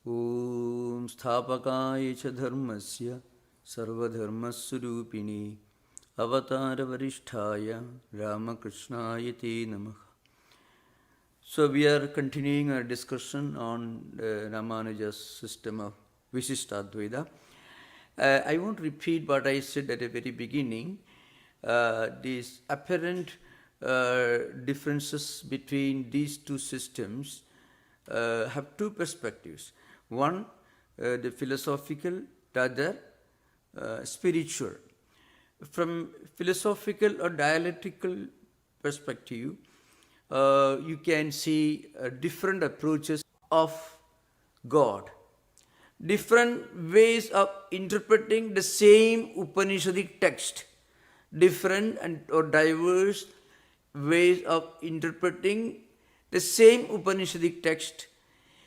Om Sthapakaya cha dharmasya sarvadharmaswarupini avatara varisthaya Ramakrishnaya te namaha. So we are continuing our discussion on Ramanuja's system of Vishishtadvaita. I won't repeat what I said at the very beginning. These apparent differences between these two systems have two perspectives. One, the philosophical, the other, spiritual. From philosophical or dialectical perspective, you can see different approaches of God, different ways of interpreting the same Upanishadic text, different or diverse ways of interpreting the same Upanishadic text,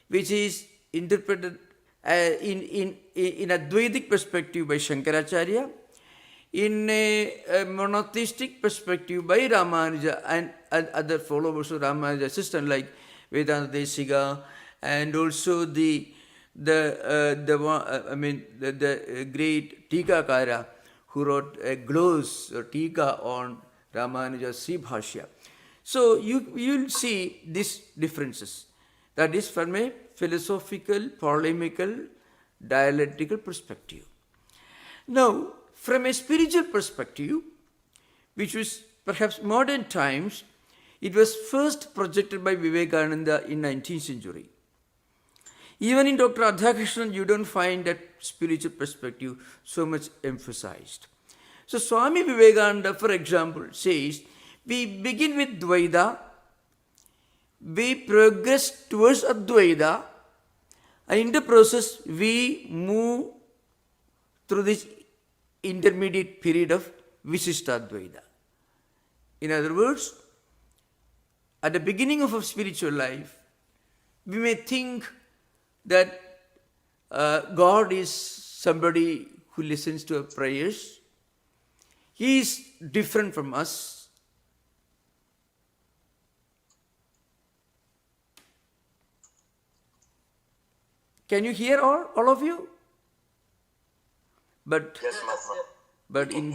which is interpreted in Advaitic perspective by Shankaracharya, in a monotheistic perspective by Ramanuja and other followers of Ramanuja's system like Vedanta Desika, and also the great Tikakara who wrote a glose or Tika on Ramanuja's Sri Bhashya. So you'll see these differences. That is from a philosophical, polemical, dialectical perspective. Now, from a spiritual perspective, which was perhaps modern times, it was first projected by Vivekananda in 19th century. Even in Dr. Radhakrishnan, you don't find that spiritual perspective so much emphasized. So Swami Vivekananda, for example, says, we begin with Dvaita, we progress towards Advaita, and in the process we move through this intermediate period of Vishishtadvaita. In other words, at the beginning of our spiritual life, we may think that God is somebody who listens to our prayers. He is different from us. Can you hear all of you? But Yes, Mahatma. but in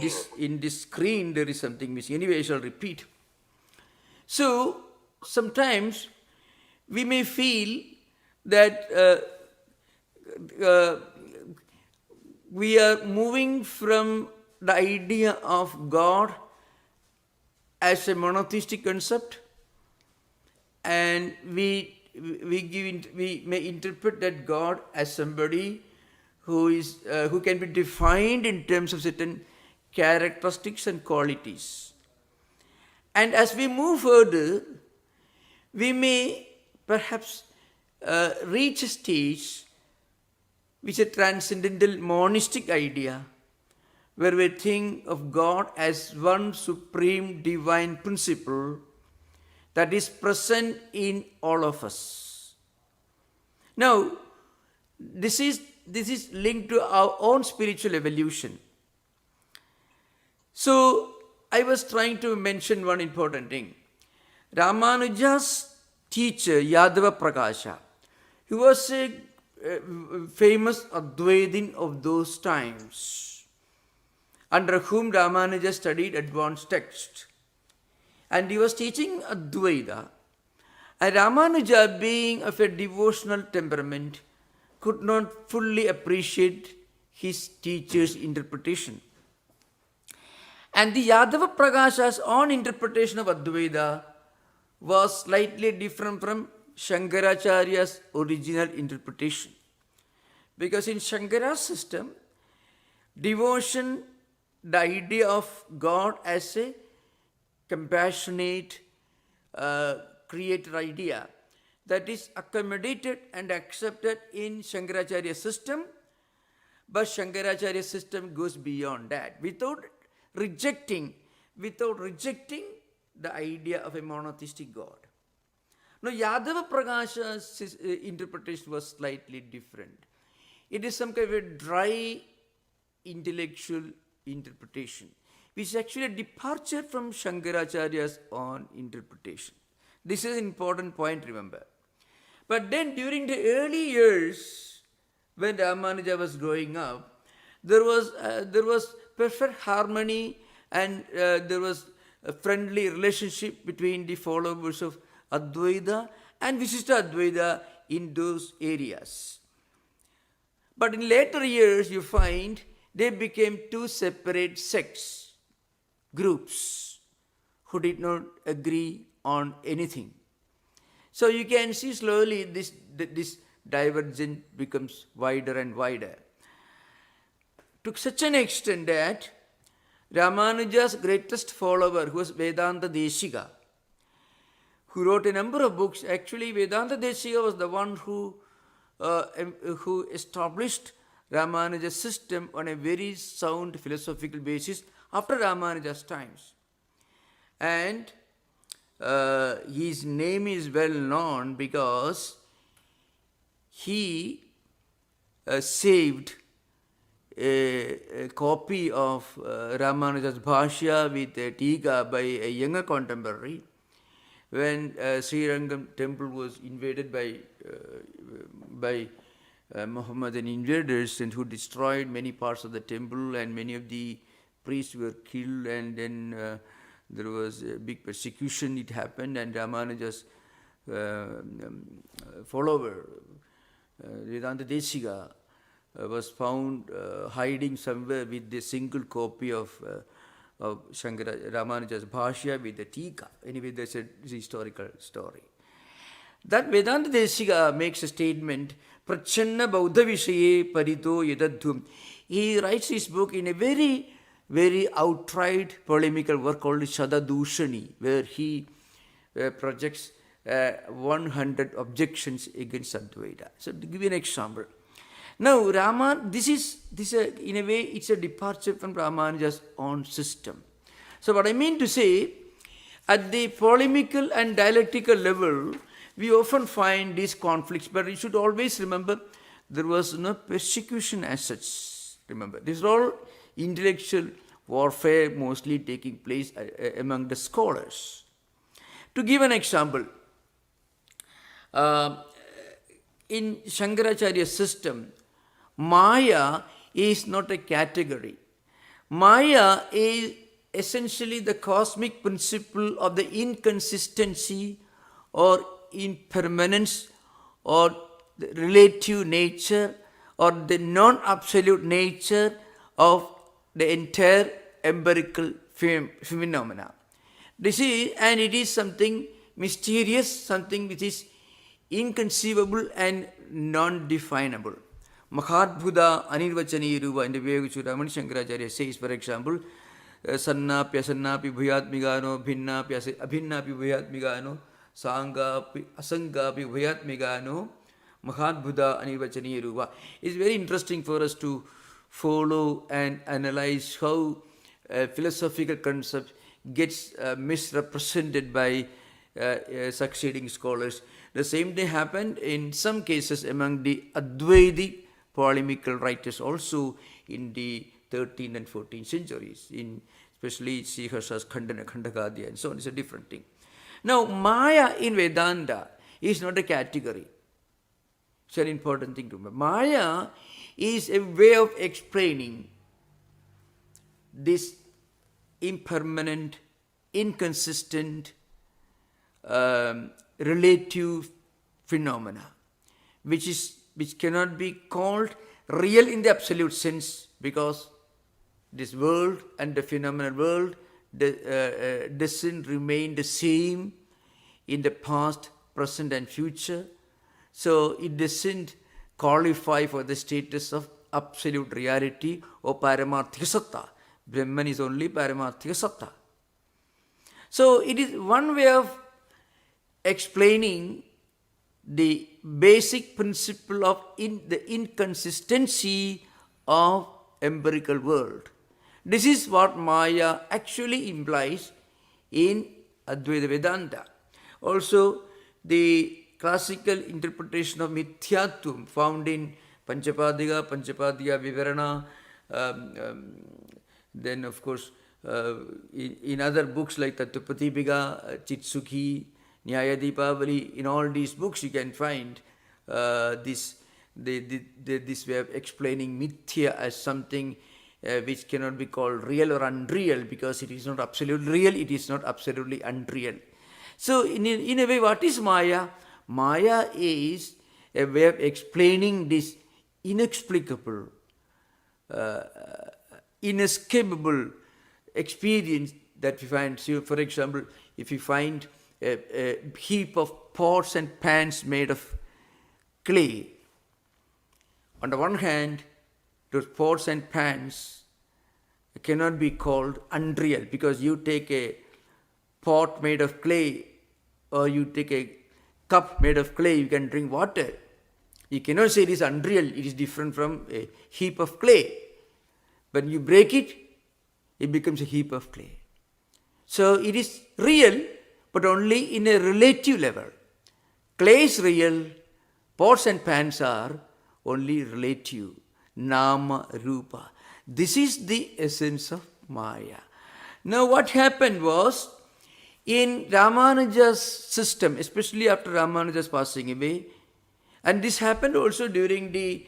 this screen there is something missing. Anyway, I shall repeat. So sometimes we may feel that we are moving from the idea of God as a monotheistic concept, and we may interpret that God as somebody who can be defined in terms of certain characteristics and qualities. And as we move further, we may perhaps reach a stage which is a transcendental monistic idea, where we think of God as one supreme divine principle that is present in all of us. Now, this is linked to our own spiritual evolution. So, I was trying to mention one important thing. Ramanuja's teacher, Yadava Prakasha, he was a famous Advaitin of those times, under whom Ramanuja studied advanced texts. And he was teaching Advaita. And Ramanuja, being of a devotional temperament, could not fully appreciate his teacher's interpretation. And the Yadava Prakasha's own interpretation of Advaita was slightly different from Shankaracharya's original interpretation. Because in Shankara's system, devotion, the idea of God as a compassionate creator idea, that is accommodated and accepted in Shankaracharya's system, but Shankaracharya's system goes beyond that, without rejecting the idea of a monotheistic God. Now, Yadava Prakasha's interpretation was slightly different. It is some kind of a dry intellectual interpretation, which is actually a departure from Shankaracharya's own interpretation. This is an important point, remember. But then during the early years when Ramanuja was growing up, there was perfect harmony, and there was a friendly relationship between the followers of Advaita and Vishishtadvaita in those areas. But in later years, you find they became two separate sects, groups, who did not agree on anything. So you can see slowly this divergence becomes wider and wider. To such an extent that Ramanuja's greatest follower, who was Vedanta Deshika, who wrote a number of books. Actually, Vedanta Deshika was the one who established Ramanuja's system on a very sound philosophical basis after Ramanuja's times. And his name is well known because he saved a copy of Ramanuja's Bhashya with a Tika by a younger contemporary when Sri Rangam temple was invaded by Mohammedan invaders, and who destroyed many parts of the temple, and many of the priests were killed, and then there was a big persecution. It happened, and Ramanuja's follower, Vedanta Deshika, was found hiding somewhere with a single copy of Ramanuja's Bhashya with the Tika. Anyway, that's a historical story. That Vedanta Deshika makes a statement, Prachanna Bauddha Vishaye Parito Yadadhum. He writes his book in a very, very outright polemical work called Shadadushani, where he projects 100 objections against Advaita. So to give you an example. Now, this is in a way, it's a departure from Ramanuja's own system. So what I mean to say, at the polemical and dialectical level, we often find these conflicts, but you should always remember there was no persecution as such. Remember, this is all intellectual warfare mostly taking place among the scholars. To give an example, in Shankaracharya's system, Maya is not a category. Maya is essentially the cosmic principle of the inconsistency or impermanence or the relative nature or the non-absolute nature of the entire empirical phenomena. And it is something mysterious, something which is inconceivable and non-definable. Mahadbhuta Anirvachani Ruva in the Vivekachudamani Shankaracharya says, for example, Sannapi Asannapi Bhuyatmigano, Bhinnapi Abhinnapi Bhuyatmigano, Sangapi Asangapi Bhuyatmigano, Mahadbhuta Anirvachani Ruva. It's very interesting for us to follow and analyze how philosophical concept gets misrepresented by succeeding scholars. The same thing happened in some cases among the Advaitic polemical writers also in the 13th and 14th centuries, especially Sriharsa's Khandana, Khandakadya, and so on. It's a different thing. Now, Maya in Vedanta is not a category. It's an important thing to remember. Maya is a way of explaining this impermanent, inconsistent, relative phenomena, which cannot be called real in the absolute sense, because this world and the phenomenal world doesn't remain the same in the past, present and future. So it doesn't qualify for the status of absolute reality or Paramarthika Satta. Brahman is only Paramarthika Satta. So it is one way of explaining the basic principle of the inconsistency of empirical world. This is what Maya actually implies in Advaita Vedanta. Also, the classical interpretation of Mithyatvam found in Panchapadika Vivarana, then of course in other books like Tattvapadipika, Chitsukhi, Nyaya Deepavali, in all these books you can find this this way of explaining mithya as something which cannot be called real or unreal, because it is not absolutely real, it is not absolutely unreal. So in a way, what is Maya? Maya is a way of explaining this inexplicable, inescapable experience that we find. So, for example, if you find a heap of pots and pans made of clay, on the one hand, those pots and pans cannot be called unreal, because you take a pot made of clay or you take a cup made of clay, you can drink water. You cannot say it is unreal, it is different from a heap of clay. When you break it, it becomes a heap of clay. So it is real, but only in a relative level. Clay is real, pots and pans are only relative. Nama, Rupa. This is the essence of Maya. Now what happened was, in Ramanuja's system, especially after Ramanuja's passing away, and this happened also during the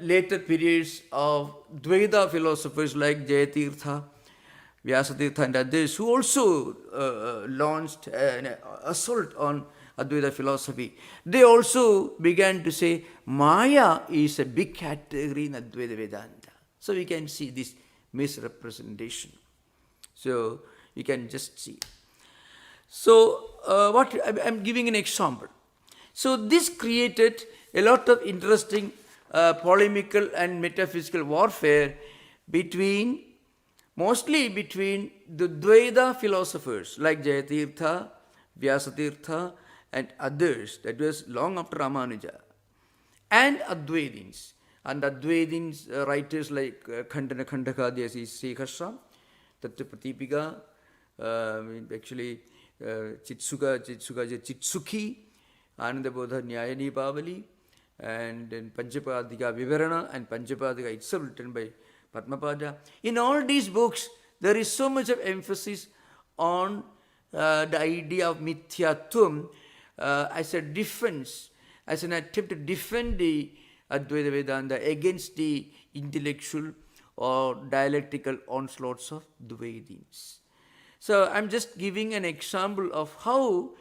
later periods of Dvaita philosophers like Jayatirtha, Vyasatirtha and others, who also launched an assault on Advaita philosophy. They also began to say Maya is a big category in Advaita Vedanta. So we can see this misrepresentation. So you can just see. So what I'm giving an example. So this created a lot of interesting polemical and metaphysical warfare mostly between the Dvaita philosophers like Jayatirtha, Vyasatirtha and others. That was long after Ramanuja. And Advaitins. And Advaitins writers like Khandana Khandakadya Sriharsha, Tattva Pratipika, actually Chitsuki, Anandabodha Nyayani Pavali, and then Panchapadika Vivarana and Panchapadika itself written by Padmapada. In all these books, there is so much of emphasis on the idea of Mithyatvam as a defense, as an attempt to defend the Advaita Vedanta against the intellectual or dialectical onslaughts of Dvaitins. So I'm just giving an example of how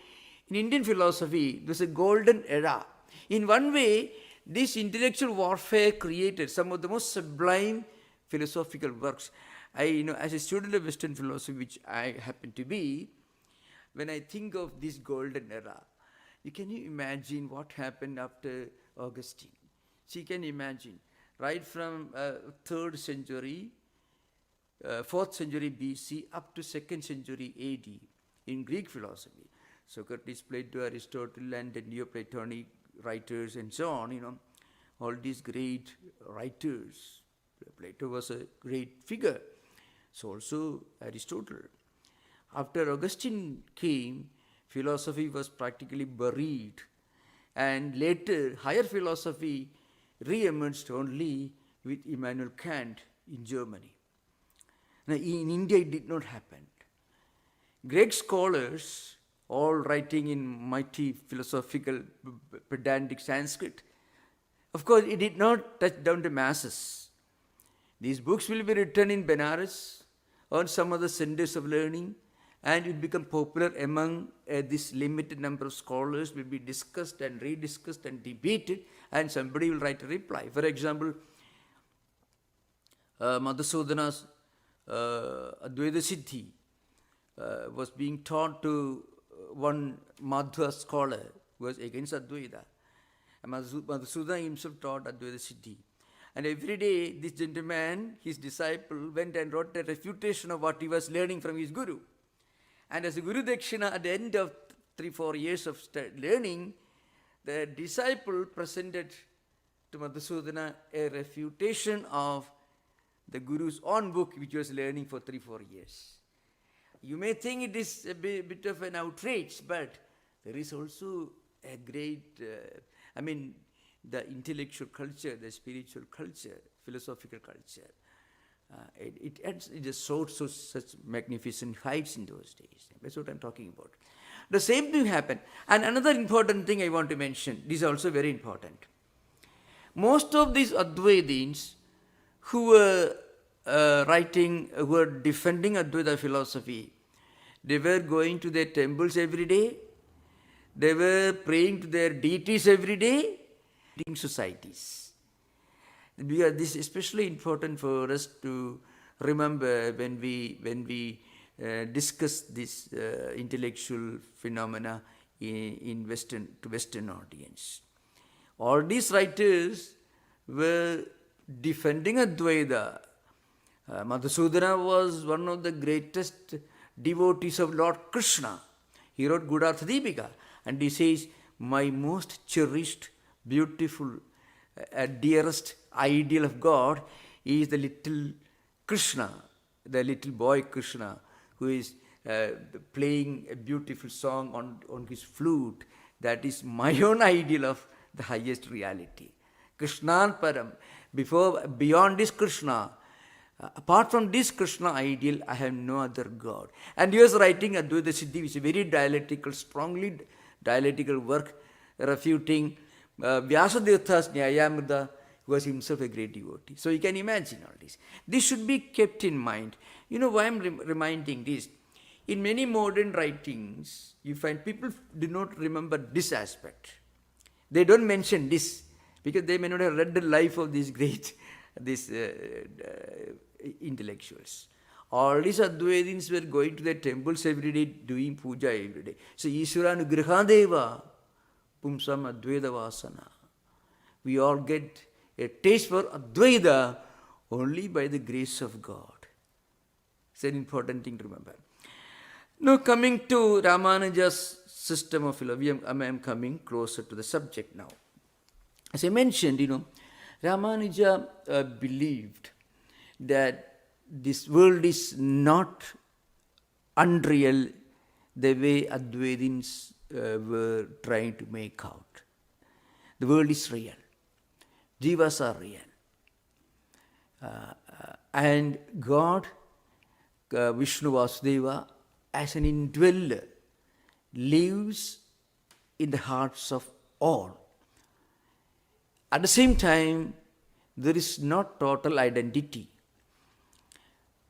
in Indian philosophy there's a golden era. In one way, this intellectual warfare created some of the most sublime philosophical works. As a student of Western philosophy, which I happen to be, when I think of this golden era, can you imagine what happened after Augustine? So you can imagine, right from 3rd century, 4th century BC up to 2nd century AD in Greek philosophy. Socrates, Plato, Aristotle and the Neoplatonic writers and so on, all these great writers. Plato was a great figure. So also Aristotle. After Augustine came, philosophy was practically buried. And later, higher philosophy re-emerged only with Immanuel Kant in Germany. Now, in India, it did not happen. Great scholars, all writing in mighty philosophical, pedantic Sanskrit, of course, it did not touch down the masses. These books will be written in Benares or some other centers of learning, and it will become popular among this limited number of scholars, will be discussed and rediscussed and debated, and somebody will write a reply. For example, Madhusudana's Advaita Siddhi was being taught to one Madhva scholar who was against Advaita. And Madhusudana himself taught Advaita Siddhi. And every day, this gentleman, his disciple, went and wrote a refutation of what he was learning from his guru. And as a Guru Dakshina, at the end of 3-4 years of learning, the disciple presented to Madhusudana a refutation of the Guru's own book, which he was learning for 3-4 years. You may think it is a bit of an outrage, but there is also a great, the intellectual culture, the spiritual culture, philosophical culture. It just soared such magnificent heights in those days. That's what I'm talking about. The same thing happened. And another important thing I want to mention, this is also very important. most of these Advaitins who were who were defending Advaita philosophy, they were going to their temples every day, they were praying to their deities every day, in societies. This is especially important for us to remember when we discuss this intellectual phenomena in Western audience. All these writers were defending Advaita. Madhusudana was one of the greatest devotees of Lord Krishna. He wrote Gudartha Deepika, and he says, my most cherished, beautiful, dearest ideal of God is the little Krishna, the little boy Krishna, who is playing a beautiful song on his flute. That is my own ideal of the highest reality. Krishnan Param. Beyond this Krishna, apart from this Krishna ideal, I have no other God. And he was writing Advaita Siddhi, which is a very dialectical, strongly dialectical work, refuting Vyasatirtha's Nyayamrita, who was himself a great devotee. So you can imagine all this. This should be kept in mind. You know why I'm reminding this? In many modern writings, you find people do not remember this aspect. They don't mention this because they may not have read the life of these great intellectuals. All these Advaitins were going to their temples every day, doing puja every day. So, Ishwaranugrahadeva pumsam Advaita vasana. We all get a taste for Advaita only by the grace of God. It's an important thing to remember. Now, coming to Ramanuja's system of philosophy, I am coming closer to the subject now. As I mentioned, Ramanuja believed that this world is not unreal the way Advaitins were trying to make out. The world is real. Jivas are real. And God, Vishnu Vasudeva, as an indweller, lives in the hearts of all. At the same time, there is not total identity.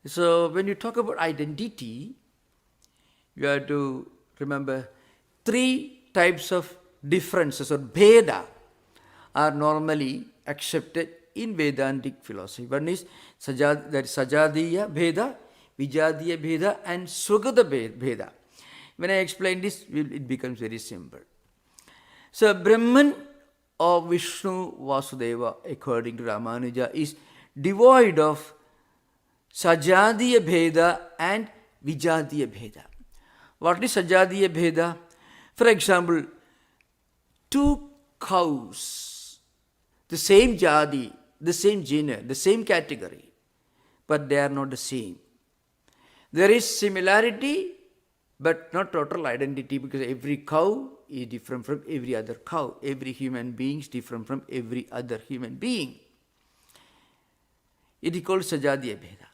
So when you talk about identity, you have to remember 3 types of differences or bheda are normally accepted in Vedantic philosophy. One is Sajadiya Bheda, Vijadiya Bheda, and Swagata Bheda. When I explain this, it becomes very simple. So Brahman of Vishnu Vasudeva, according to Ramanuja, is devoid of Sajadiya Bheda and Vijadiya Bheda. What is Sajadiya Bheda? For example, 2 cows, the same jadi, the same genre, the same category, but they are not the same. There is similarity, but not total identity, because every cow is different from every other cow. Every human being is different from every other human being. It is called Sajadiya Bheda.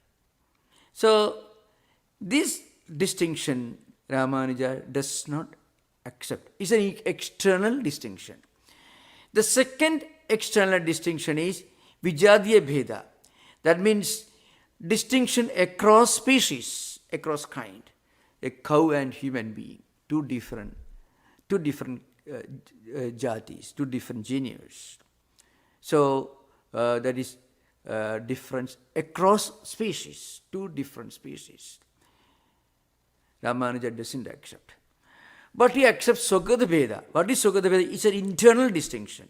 So, this distinction Ramanuja does not accept. It's an external distinction. The second external distinction is Vijadiya Bheda. That means distinction across species, across kind. A cow and human being, two different jatis, 2 different genus. So that is difference across species, 2 different species. Ramanuja doesn't accept. But he accepts Swagata Bheda. What is Swagata Bheda? It's an internal distinction.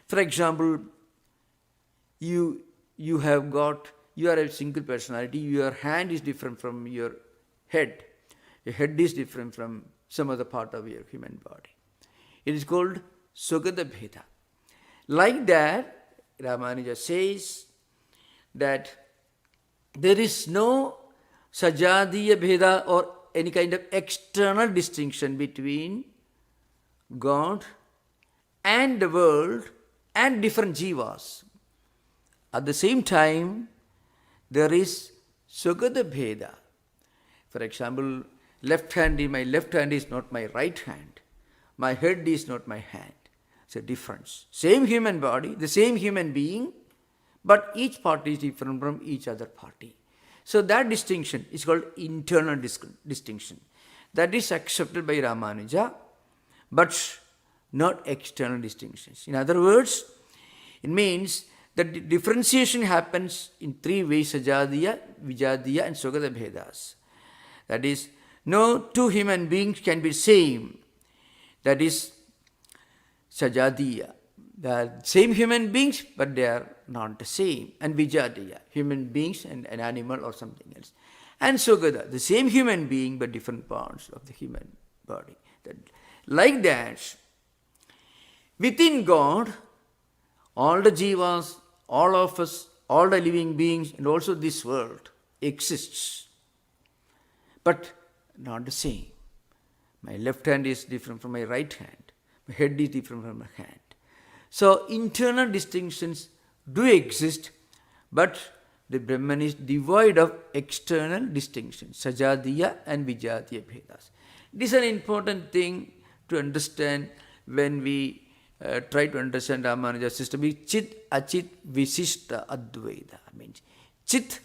For example, you are a single personality, your hand is different from your head. Your head is different from some other part of your human body. It is called Swagata Bheda. Like that, Ramanuja says that there is no Sajadiya Bheda or any kind of external distinction between God and the world and different jivas. At the same time, there is Swagata Bheda. For example, my left hand is not my right hand. My head is not my hand. It's a difference. Same human body, the same human being, but each party is different from each other party. So that distinction is called internal distinction. That is accepted by Ramanuja, but not external distinctions. In other words, it means that the differentiation happens in three ways: Sajadiya, Vijadiya and Sugata Bhedas. That is, no two human beings can be same. That is Sajadiya. They are same human beings, but they are not the same. And Vijadiya, human beings and an animal or something else. And Sugata, the same human being, but different parts of the human body. Like that, within God, all the jivas, all of us, all the living beings, and also this world exists, but not the same. My left hand is different from my right hand. My head is different from my hand. So internal distinctions do exist, but the Brahman is devoid of external distinctions, Sajadiya and Vijadiya Bhedas. This is an important thing to understand when we try to understand Ramanuja's system. Chit, Achit, Vishishtadvaita. Means Chit,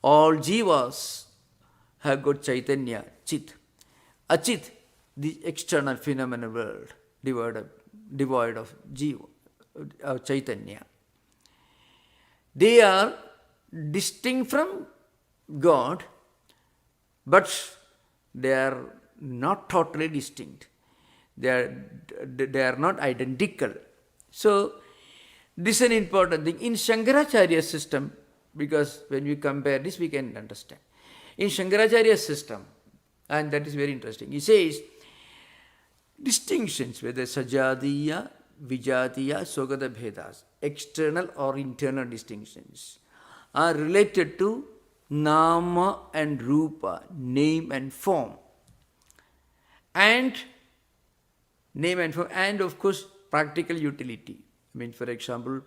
all jivas have got Chaitanya, Chit. Achit, the external phenomenal world, devoid of jiva, Chaitanya. They are distinct from God, but they are not totally distinct. They are not identical. So, this is an important thing. In Shankaracharya's system, because when we compare this, we can understand. In Shankaracharya's system, and that is very interesting, he says, distinctions, whether Sajadiya, Vijadiya, Sugata Bhedas, external or internal distinctions, are related to Nama and Rupa, name and form. And of course practical utility. I mean, for example,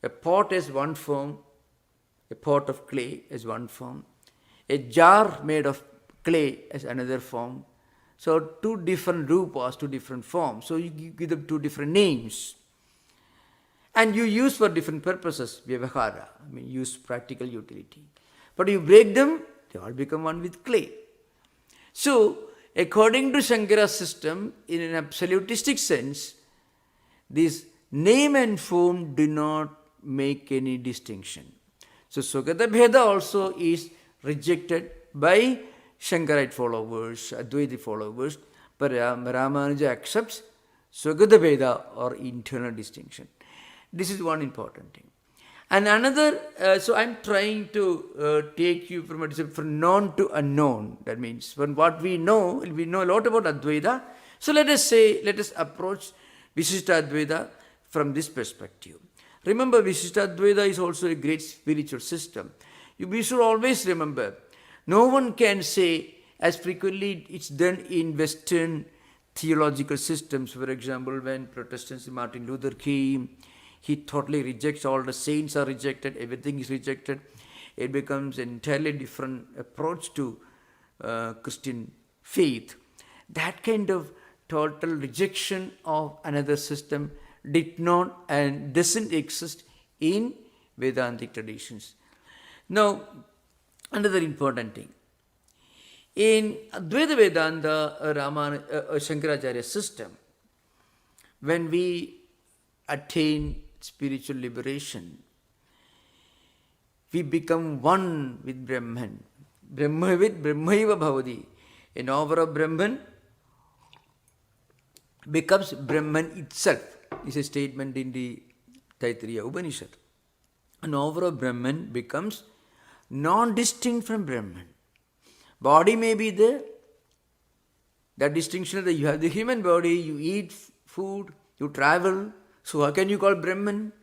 a pot has one form, a pot of clay has one form, a jar made of clay has another form. So two different rupas, two different forms. So you give them two different names. And you use for different purposes, vyavahara, I mean use practical utility. But you break them, they all become one with clay. So, according to Shankara's system, in an absolutistic sense, this name and form do not make any distinction. So, Sugata Bheda also is rejected by Shankarite followers, Advaita followers, but Ramanuja accepts Sugata Bheda or internal distinction. This is one important thing. And another, so I'm trying to take you from known to unknown. That means from what we know a lot about Advaita. So let us approach Vishishtadvaita from this perspective. Remember, Vishishtadvaita is also a great spiritual system. We should always remember, no one can say, as frequently it's done in Western theological systems. For example, when Protestants, Martin Luther came, he totally rejects, all the saints are rejected, everything is rejected. It becomes an entirely different approach to Christian faith. That kind of total rejection of another system did not and doesn't exist in Vedantic traditions. Now, another important thing. In Advaita Vedanta, Shankaracharya system, when we attain spiritual liberation, we become one with Brahman. Brahmavid Brahmaiva Bhavati. An hour of Brahman becomes Brahman itself. This is a statement in the Taittiriya Upanishad. An hour of Brahman becomes non-distinct from Brahman. Body may be there. That distinction that you have the human body, you eat food, you travel. So how can you call Brahman?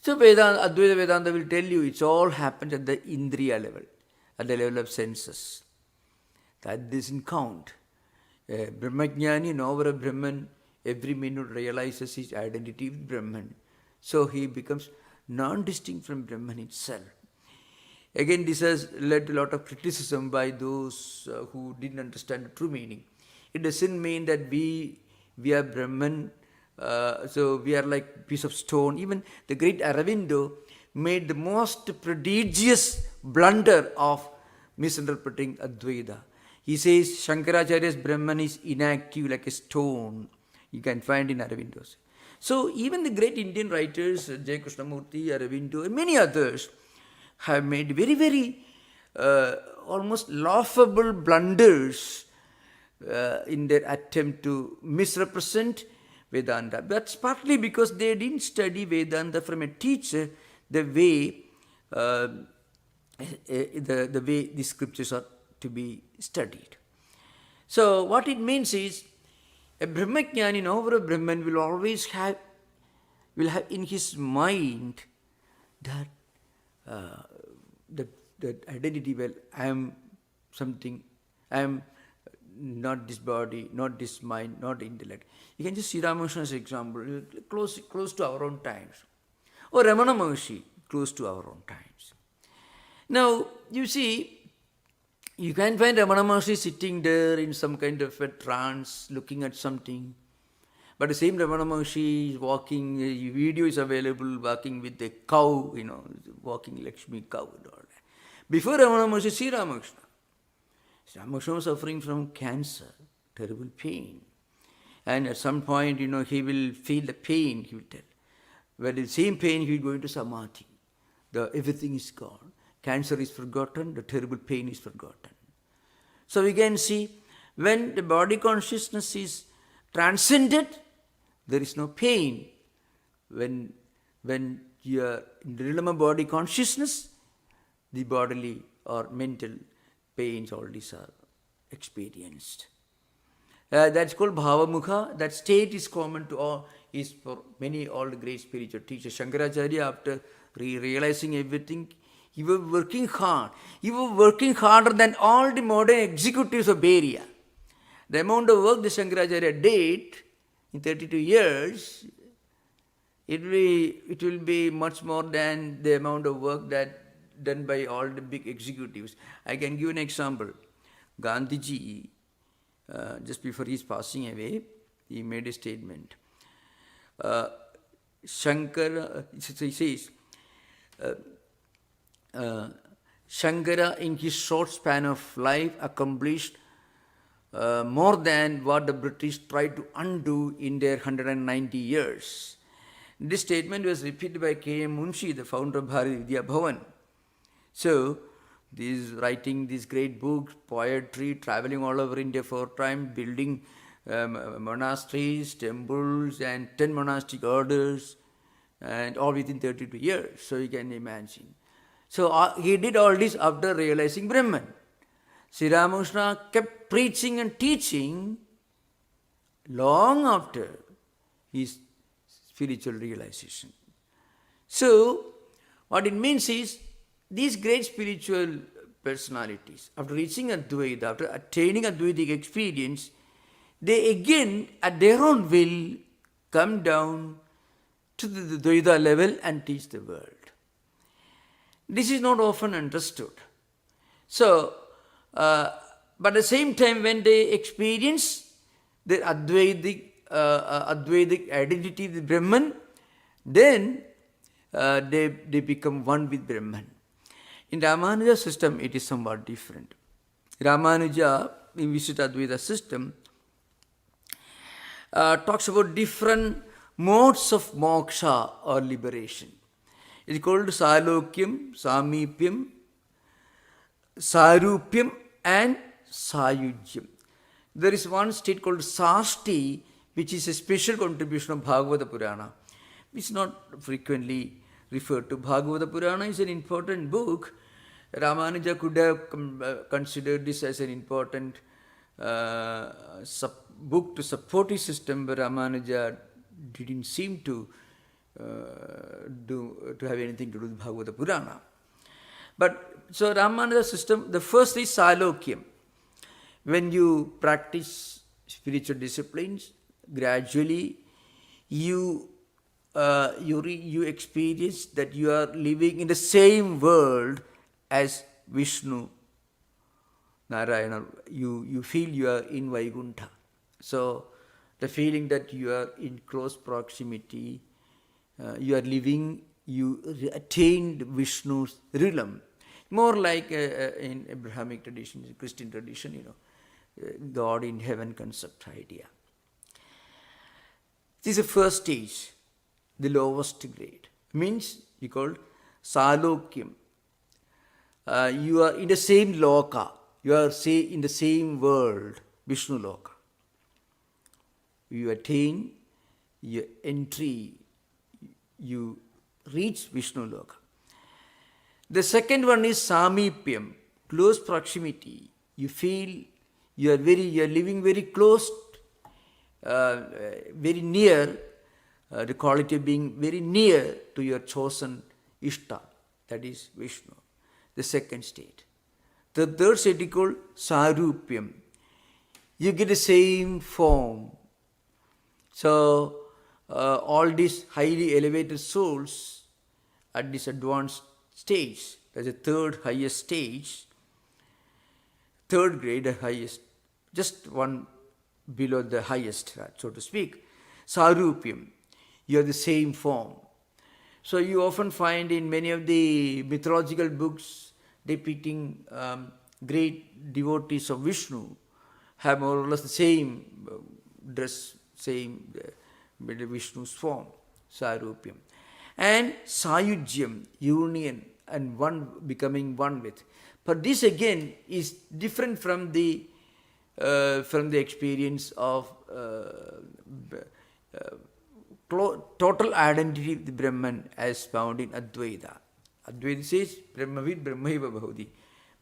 So Advaita Vedanta will tell you it's all happens at the Indriya level, at the level of senses. That doesn't count. Brahmajnani, an hour of Brahman, every minute realizes his identity with Brahman. So he becomes non-distinct from Brahman itself. Again, this has led to a lot of criticism by those who didn't understand the true meaning. It doesn't mean that we are Brahman So we are like piece of stone. Even the great Aravindo made the most prodigious blunder of misinterpreting Advaita. He says Shankaracharya's Brahman is inactive like a stone. You can find in Aravindo's. So even the great Indian writers, J. Krishnamurti, Aravindo, and many others have made very, very almost laughable blunders in their attempt to misrepresent Vedanta. That's partly because they didn't study Vedanta from a teacher the way the way the scriptures are to be studied. So what it means is a Brahmajnani, over a Brahman, will always have in his mind that that identity. Well, I am something. I am not this body, not this mind, not intellect. You can just see Ramakrishna's example, close to our own times. Or Ramana Maharshi, close to our own times. Now, you see, you can find Ramana Maharshi sitting there in some kind of a trance, looking at something. But the same Ramana Maharshi is walking, a video is available, walking with a cow, walking Lakshmi cow and all that. Before Ramana Maharshi, see Ramakrishna. Ramakrishna was suffering from cancer, terrible pain. And at some point, he will feel the pain, he will tell. But the same pain, he will go into samadhi. Everything is gone. Cancer is forgotten, the terrible pain is forgotten. So we can see, when the body consciousness is transcended, there is no pain. When you are in the realm of body consciousness, the bodily or mental pains, all these are experienced. That's called Bhavamukha. That state is common to all, is for all the great spiritual teachers. Shankaracharya, after realizing everything, he was working hard. He was working harder than all the modern executives of Bay Area. The amount of work the Shankaracharya did in 32 years, it will be much more than the amount of work that done by all the big executives. I can give an example. Gandhiji, just before his passing away, he made a statement. Shankara, he says, Shankara in his short span of life accomplished more than what the British tried to undo in their 190 years. This statement was repeated by K.M. Munshi, the founder of Bharati Vidya Bhavan. So, writing these great books, poetry, traveling all over India for time, building monasteries, temples, and 10 monastic orders, and all within 32 years. So you can imagine. So he did all this after realizing Brahman. Sri Ramakrishna kept preaching and teaching long after his spiritual realization. So, what it means is, these great spiritual personalities, after reaching Advaita, after attaining Advaitic experience, they again, at their own will, come down to the Dvaita level and teach the world. This is not often understood. So, but at the same time, when they experience the Advaitic identity with Brahman, then they become one with Brahman. In Ramanuja system, it is somewhat different. Ramanuja, in Vishishtadvaita system, talks about different modes of moksha or liberation. It is called Salokyam, Samipyam, Sarupyam, and Sayujyam. There is one state called Sasti, which is a special contribution of Bhagavata Purana. It's not frequently referred to. Bhagavata Purana is an important book. Ramanuja could have considered this as an important book to support his system, but Ramanuja didn't seem to have anything to do with Bhagavata Purana. But so Ramanuja system, the first is Salokyam. When you practice spiritual disciplines, gradually you experience that you are living in the same world as Vishnu, Narayana. You feel you are in Vaikuntha. So the feeling that you are in close proximity, you are living, you attained Vishnu's realm. More like in Abrahamic tradition, Christian tradition, God in heaven concept idea. This is the first stage, the lowest grade. Means you called Salokyam. You are in the same loka. You are in the same world, Vishnu loka. You attain your entry, you reach Vishnu loka. The second one is Samipyam, close proximity. You feel you are living very close, very near, the quality of being very near to your chosen Ishta, that is Vishnu, the second state. The third state is called Sarupyam. You get the same form. So, all these highly elevated souls at this advanced stage, that's the third highest stage, third grade, the highest, just one below the highest, so to speak, Sarupyam. You have the same form. So you often find in many of the mythological books depicting great devotees of Vishnu have more or less the same dress, same Vishnu's form, Sarupyam. And Sayujyam, union and one becoming one with. But this again is different from the experience of total identity with Brahman as found in Advaita. Advaita says Brahmavid Brahmaiva Bhavati.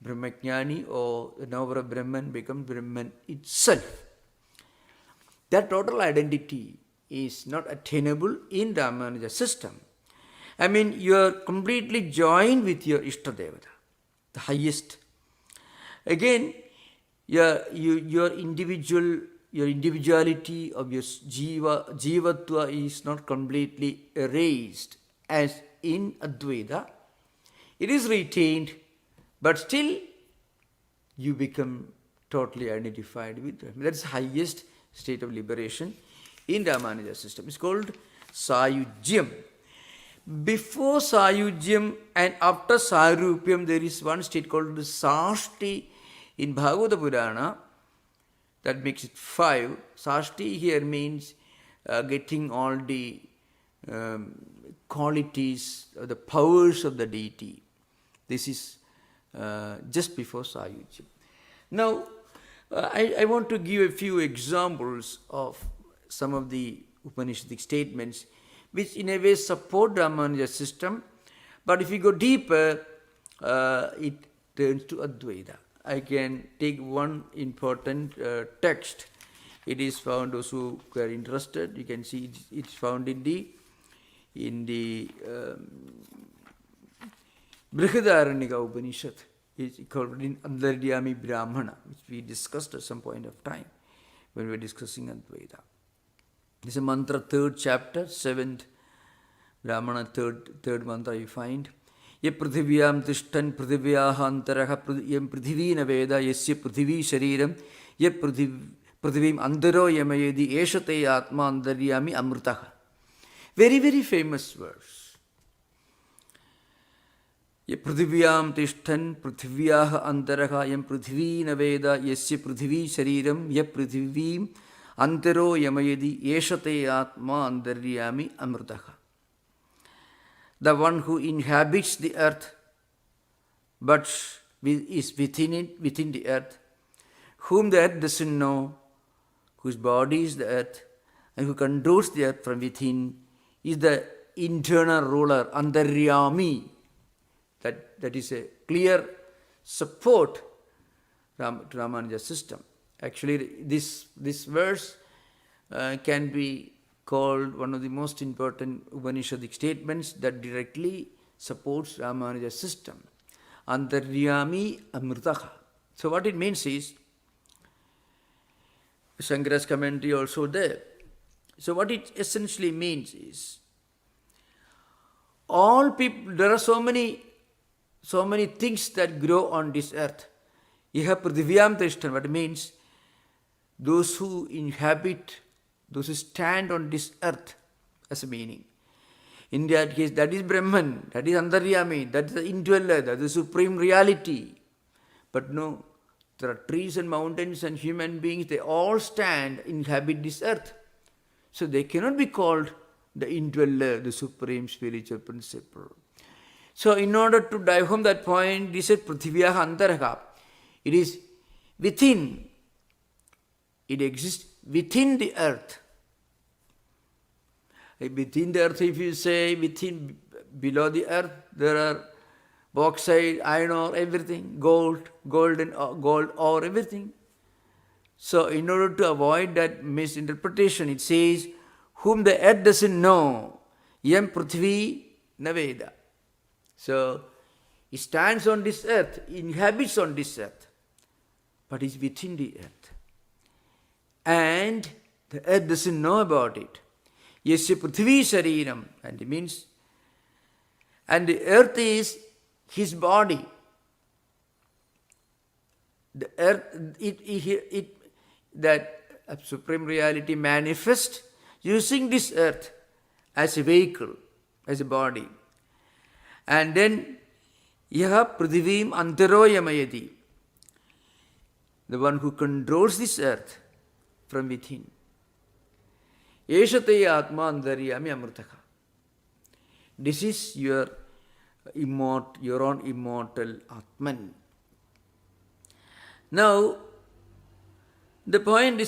Brahmajnani or the knower of Brahman becomes Brahman itself. That total identity is not attainable in Ramanuja system. I mean, you are completely joined with your Ishtadevata, the highest. Again, your individuality of your jivatva is not completely erased as in Advaita. It is retained, but still you become totally identified with Brahman. That's the highest state of liberation in Ramanuja system. It's called Sayujyam. Before Sayujyam and after Sarupyam, there is one state called Sashti in Bhagavata Purana. That makes it 5. Sashti here means getting all the qualities, the powers of the deity. This is just before Sayujyam. Now, I want to give a few examples of some of the Upanishadic statements which in a way support Ramanuja system, but if you go deeper, it turns to Advaita. I can take one important text. It is found, those who are interested, you can see it's found in the Brihadaranyaka Upanishad. It's called in Antaryami Brahmana, which we discussed at some point of time when we were discussing Advaita. This is a mantra, 3rd chapter, 7th Brahmana, third mantra you find. Ye prithiviyam tishtan prithivyaha antaraha yem prithivina veda yasya prithvi shariram ye prithivim andaro yamayedi eshate atma antaryami amritaha. Very, very famous verse. Ye prithiviyam tishtan prithivyaha antaraha yem prithvina veda yasya prithvi shariram ye prithivim antaro yamayedi eshate atma antaryami amritaha. The one who inhabits the earth but is within the earth, whom the earth doesn't know, whose body is the earth, and who controls the earth from within, is the internal ruler, Antaryami. That is a clear support to Ramanuja system. Actually, this verse can be called one of the most important Upanishadic statements that directly supports Ramanuja system. Antaryami amritaha. So what it means is, Shankara's commentary also there. So what it essentially means is, all people, there are so many things that grow on this earth. You have Prithiviyam Tishtan, what it means, those who inhabit those who stand on this earth as a meaning. In that case, that is Brahman, that is Antaryami, that is the indweller, that is the supreme reality. But no, there are trees and mountains and human beings, they all stand, inhabit this earth. So they cannot be called the indweller, the supreme spiritual principle. So in order to dive home that point, this is Prithivyaha Antaraha. It is within. It exists within the earth. Within the earth, if you say within, below the earth, there are bauxite, iron ore, everything, gold, gold ore, everything. So in order to avoid that misinterpretation, it says, whom the earth doesn't know, yam prithvi naveda. So he stands on this earth, inhabits on this earth, but is within the earth. And the earth doesn't know about it. Yasya prithvi shariram, and it means, and the earth is his body. The earth, that supreme reality manifests using this earth as a vehicle, as a body. And then, yaha prithivim antaroyamayati, the one who controls this earth from within. Yeshate atma antaryami amrutaka. This is your own immortal Atman. Now, the point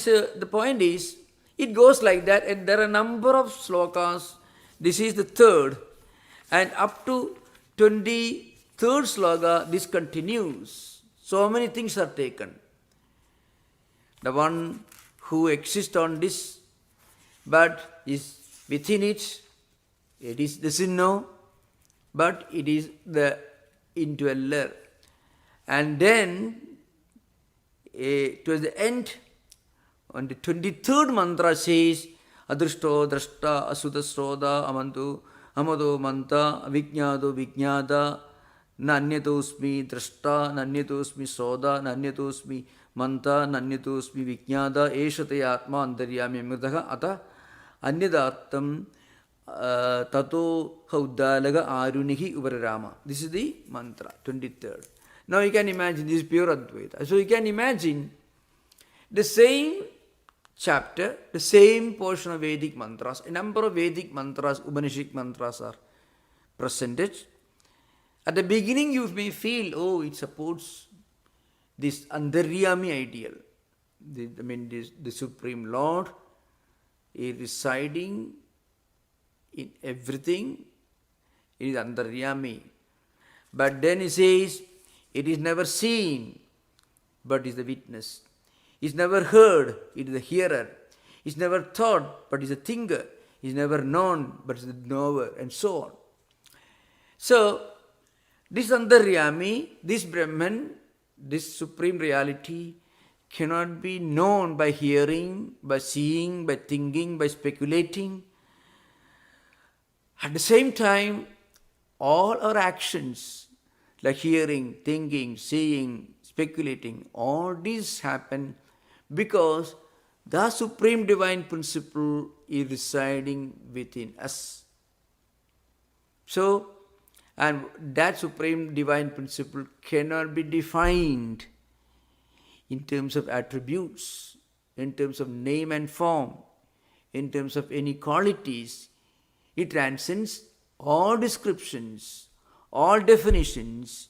is, it goes like that, and there are a number of slokas. This is the third, and up to 23rd sloka, this continues. So many things are taken. The one who exists on this, but is within it, it is doesn't know, but it is the indweller. And then, towards the end, on the 23rd mantra says, Adrishto, Drashta, Asuta, Sroda, Amantu, Amado, Manta, Avijñado, Vijñada, Nanyatosmi, Drashta, Nanyatosmi, Sroda, Nanyatosmi, Manta, Nanyatosmi, Vijñada, Eshate Atma, Antaryami, Amritaha, Ata, Anyadartam, Tato, Haudalaga, Arunihi, Uvararama. This is the mantra, 23rd. Now you can imagine, this is pure Advaita. So you can imagine the same chapter, the same portion of Vedic mantras, a number of Vedic mantras, Upanishadic mantras are presented. At the beginning you may feel, oh, it supports this Antaryami ideal. The Supreme Lord is residing in everything. It is Antaryami. But then he says, it is never seen, but is the witness. It is never heard, it is the hearer. It is never thought, but is a thinker. It is never known, but is the knower, and so on. So, this Antaryami, this Brahman, this Supreme Reality cannot be known by hearing, by seeing, by thinking, by speculating. At the same time, all our actions, like hearing, thinking, seeing, speculating, all these happen because the Supreme Divine Principle is residing within us. So, and that Supreme Divine Principle cannot be defined in terms of attributes, in terms of name and form, in terms of any qualities. It transcends all descriptions, all definitions.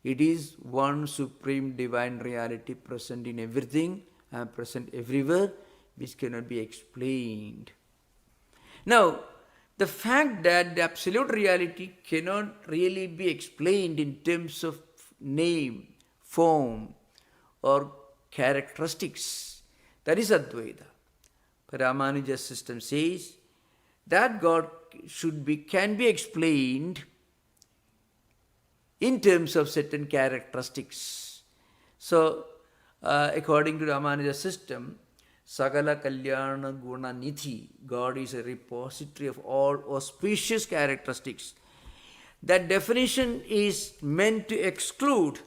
It is one Supreme Divine Reality present in everything and present everywhere, which cannot be explained. Now, the fact that the Absolute Reality cannot really be explained in terms of name, form, or characteristics, that is Advaita. Ramanuja's system says that God can be explained in terms of certain characteristics. So, according to Ramanuja's system, Sagala Kalyana Guna Nidhi, God is a repository of all auspicious characteristics. That definition is meant to exclude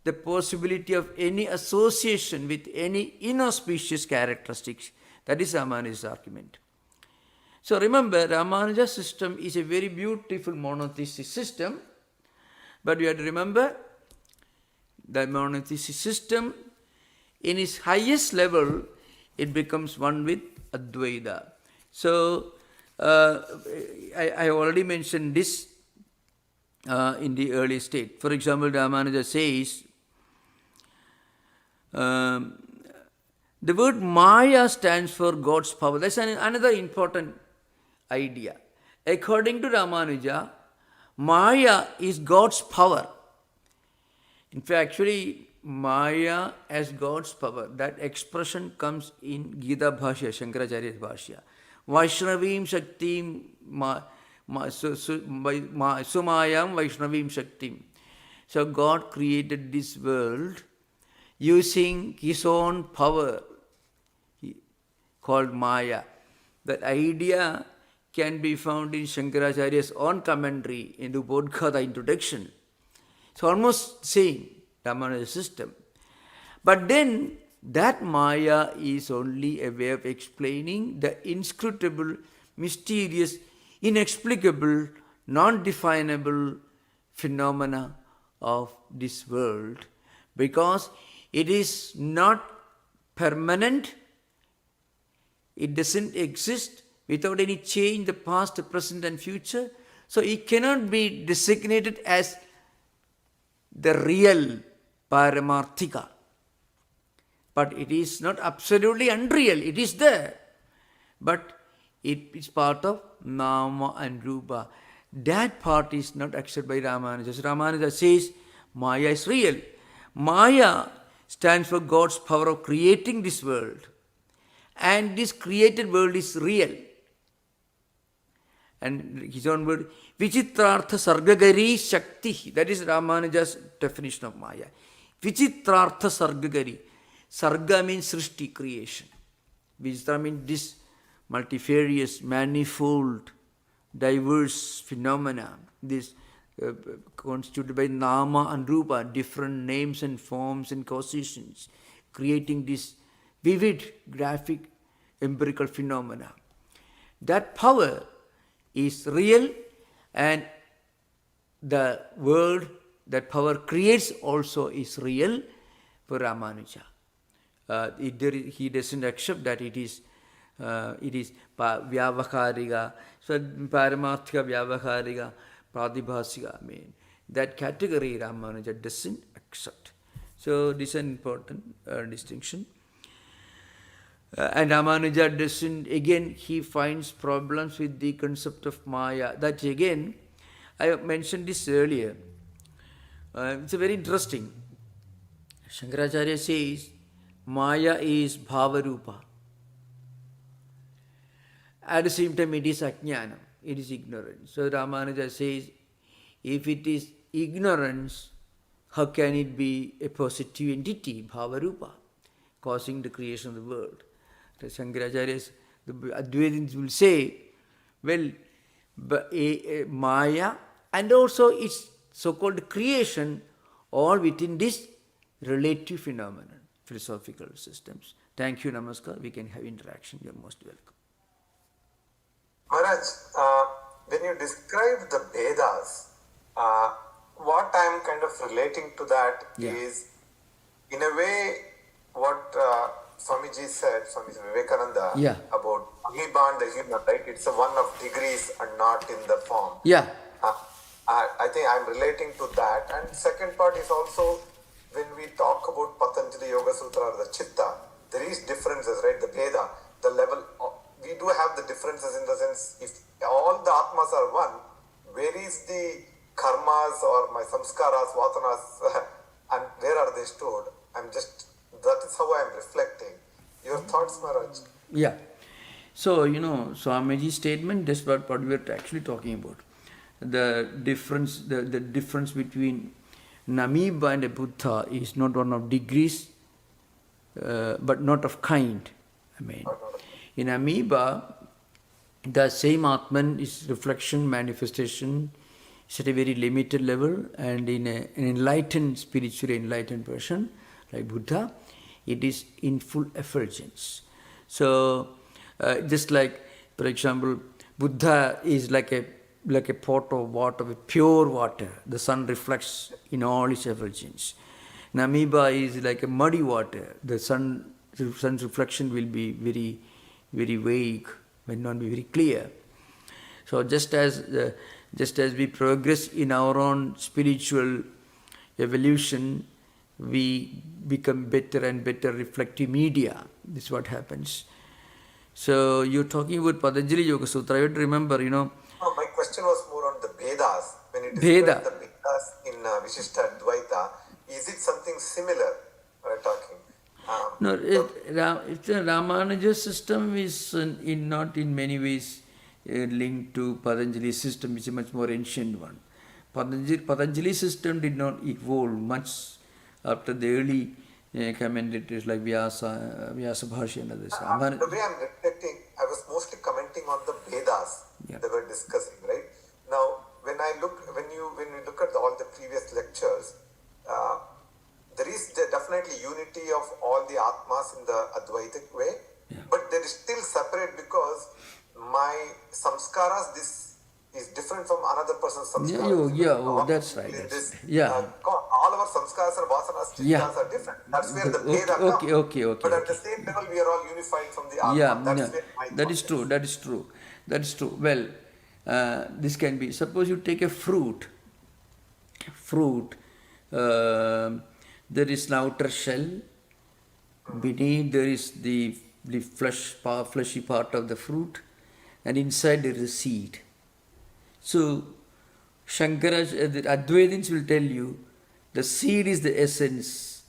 the possibility of any association with any inauspicious characteristics, That is Ramanuja's argument. So remember, Ramanuja's system is a very beautiful monotheistic system, but you have to remember the monotheistic system, in its highest level, it becomes one with Advaita. So, I already mentioned this in the early state. For example, Ramanuja says, the word Maya stands for God's power. That's another important idea. According to Ramanuja, Maya is God's power. In fact, actually, Maya as God's power, that expression comes in Gita Bhashya, Shankaracharya's Bhashya. Vaishnavim Shaktim, Sumayam Vaishnavim Shaktim. So God created this world using His own power called Maya. That idea can be found in Shankaracharya's own commentary in the Bodhgata introduction. It's almost same, Ramanuja system. But then that Maya is only a way of explaining the inscrutable, mysterious, inexplicable, non-definable phenomena of this world, because it is not permanent, it doesn't exist without any change, the past, the present and future. So it cannot be designated as the real Paramarthika. But it is not absolutely unreal, it is there. But it is part of Nama and Rupa. That part is not accepted by Ramanuja. So Ramanuja says Maya is real. Maya stands for God's power of creating this world. And this created world is real. And his own word, Vichitrartha Sargagari Shakti. That is Ramanuja's definition of Maya. Vichitrartha Sargagari. Sarga means Srishti, creation. Vichitra means this multifarious, manifold, diverse phenomena. This constituted by Nama and Rupa, different names and forms and causations, creating this vivid, graphic, empirical phenomena. That power is real, and the world that power creates also is real for Ramanuja. He doesn't accept that it is vyavahariga, so paramarthika, vyavahariga, pradibhasika. I mean, that category Ramanuja doesn't accept. So this is an important distinction. And Ramanuja doesn't, again, he finds problems with the concept of Maya. That again, I mentioned this earlier. It's very interesting. Shankaracharya says, Maya is Bhavarupa. At the same time, it is Ajnana, it is ignorance. So Ramanuja says, if it is ignorance, how can it be a positive entity, Bhavarupa, causing the creation of the world? The Shankaracharya, the Advaitins will say, well, Maya and also its so-called creation, all within this relative phenomenon, philosophical systems. Thank you, Namaskar. We can have interaction. You are most welcome. Maharaj, when you describe the Vedas, what I am kind of relating to that is, in a way, what Swamiji said, Swami Vivekananda, about amoeba and the human, right? It's a one of degrees and not in the form. I think I'm relating to that. And second part is also, when we talk about Patanjali Yoga Sutra or the Chitta, there is differences, right? The Veda, the level, we do have the differences in the sense, if all the Atmas are one, where is the karmas or my samskaras, vatanas, and where are they stored? That is how I am reflecting. Your thoughts, Maharaj? Yeah. So, Swamiji's statement, that's what we are actually talking about. The difference between an amoeba and a Buddha is not one of degrees, but not of kind. I mean, in amoeba, the same Atman is reflection, manifestation, is at a very limited level, and in an enlightened, spiritually enlightened person, like Buddha, it is in full effulgence. So, just like, for example, Buddha is like a pot of water, with pure water. The sun reflects in all its effulgence. Namiba is like a muddy water. The sun's reflection will be very, very vague, will not be very clear. So just as we progress in our own spiritual evolution, we become better and better reflective media. This is what happens. So you're talking about Patanjali Yoga Sutra. You have to remember, No, my question was more on the Vedas. When it Veda. describes the Vedas in Vishishtadvaita, is it something similar we're talking? No, the Ramanuja system is not in many ways linked to Patanjali system, which is a much more ancient one. Patanjali system did not evolve much after the early commentators like Vyasa Bhashya and others. The way I'm reflecting, I was mostly commenting on the Vedas that we're discussing, right? Now, when we look at all the previous lectures, there is definitely unity of all the Atmas in the Advaitic way, but there is still separate because my samskaras, this is different from another person's samskaras. That's right. All our samskaras and vasanas, chittas are different. That's where the Veda comes. Okay. But at the same level, we are all unified from the Atma. That is true. Well, this can be, suppose you take a fruit, there is an outer shell, beneath there is the fleshy part of the fruit, and inside there is a seed. So, the Advaitins will tell you the seed is the essence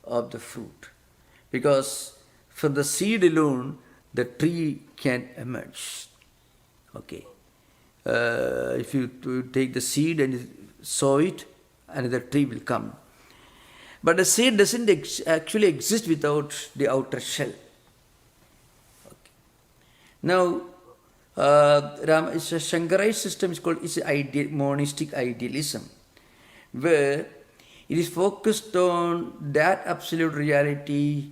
of the fruit, because from the seed alone the tree can emerge. Okay. If you take the seed and sow it, another tree will come. But the seed doesn't actually exist without the outer shell. Okay. Now, Shankarite system is called monistic idealism, where it is focused on that absolute reality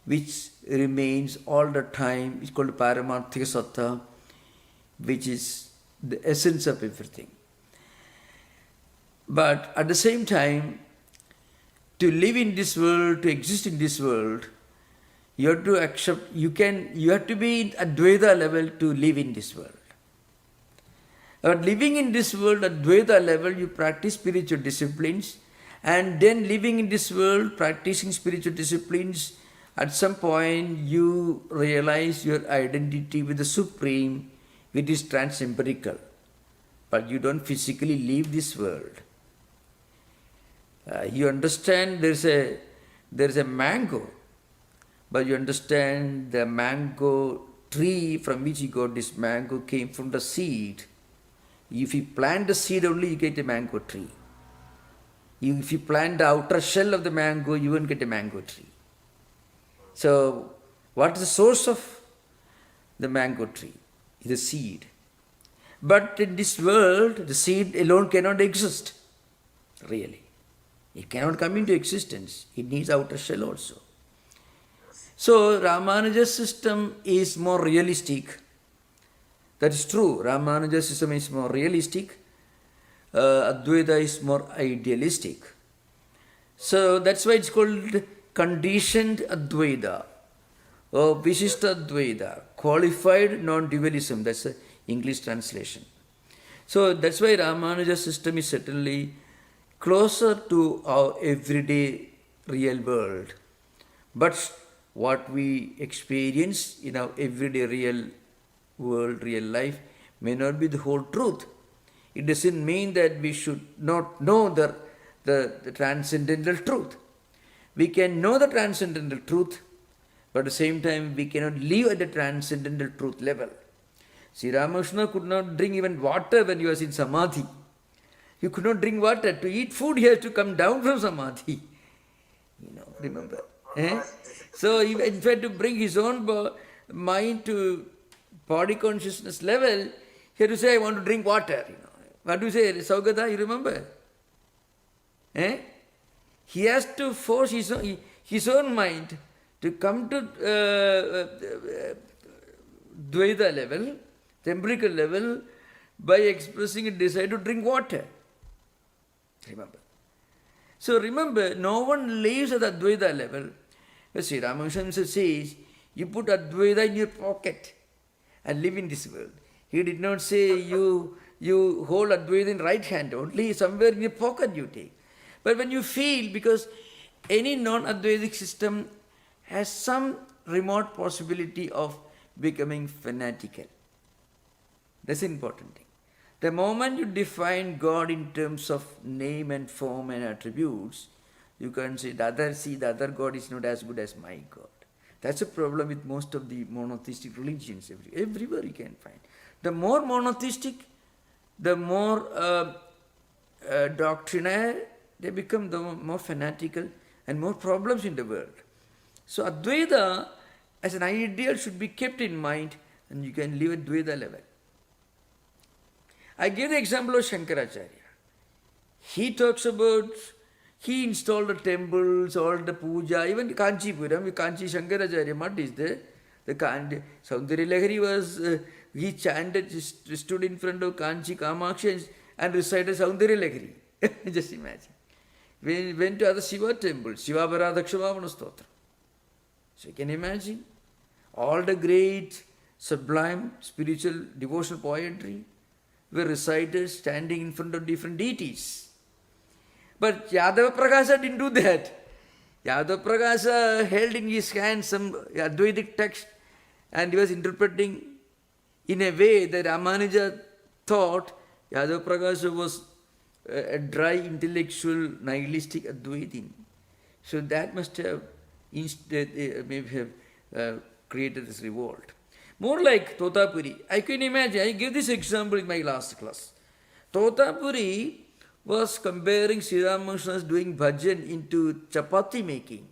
which remains all the time. It's called Paramarthika Sattva, which is the essence of everything. But at the same time, to live in this world, to exist in this world, you have to accept, you have to be at Advaita level to live in this world. But living in this world at Advaita level, you practice spiritual disciplines, and then living in this world, practicing spiritual disciplines, at some point you realize your identity with the Supreme, which is transempirical. But you don't physically leave this world. You understand there is a mango, but you understand the mango tree from which you got this mango came from the seed. If you plant the seed only, you get a mango tree. If you plant the outer shell of the mango, you won't get a mango tree. So, what is the source of the mango tree? Is the seed. But in this world, the seed alone cannot exist, really. It cannot come into existence. It needs outer shell also. So, Ramanuja's system is more realistic. That is true. Ramanuja's system is more realistic. Advaita is more idealistic. So, that's why it's called conditioned Advaita or Vishishtadvaita, qualified non-dualism. That's the English translation. So, that's why Ramanuja's system is certainly closer to our everyday real world. But what we experience in our everyday real world, real life, may not be the whole truth. It doesn't mean that we should not know the transcendental truth. We can know the transcendental truth, but at the same time we cannot live at the transcendental truth level. See, Ramakrishna could not drink even water when he was in Samadhi. He could not drink water. To eat food, he has to come down from Samadhi. Remember? So, in fact, to bring his own mind to body consciousness level, he had to say, I want to drink water. What do you say, Saugata, you remember? He has to force his own mind to come to Dvaita level, the empirical level, by expressing a desire to drink water. Remember. So remember, no one lives at the Advaita level. Sri Ramakrishna says, you put Advaita in your pocket and live in this world. He did not say you hold Advaita in right hand, only somewhere in your pocket you take. But when you feel, because any non-Advaitic system has some remote possibility of becoming fanatical. That's an important thing. The moment you define God in terms of name and form and attributes, you can say the other God is not as good as my God. That's a problem with most of the monotheistic religions. Everywhere you can find. The more monotheistic, the more doctrinaire they become, the more fanatical and more problems in the world. So Advaita as an ideal should be kept in mind, and you can live at Dvaita level. I give the example of Shankaracharya. He talks about, he installed the temples, all the puja, even Kanchipuram, Kanchi Shankaracharya Mutt is there. The Saundari Lahari was, he chanted, stood in front of Kanchi Kamakshi and recited Saundari Lahari. Just imagine. We went to other Shiva temples, Shiva Bharadakshama Stotra. So you can imagine all the great, sublime, spiritual, devotional poetry were recited standing in front of different deities. But Yadava Prakasa didn't do that. Yadava Prakasa held in his hand some Advaitic text and he was interpreting in a way that Ramanuja thought Yadava Prakasa was a dry, intellectual, nihilistic Advaitin. So that must have maybe have created this revolt. More like Totapuri. I can imagine, I give this example in my last class. Totapuri was comparing Sri Ramakrishna's doing bhajan into chapati making.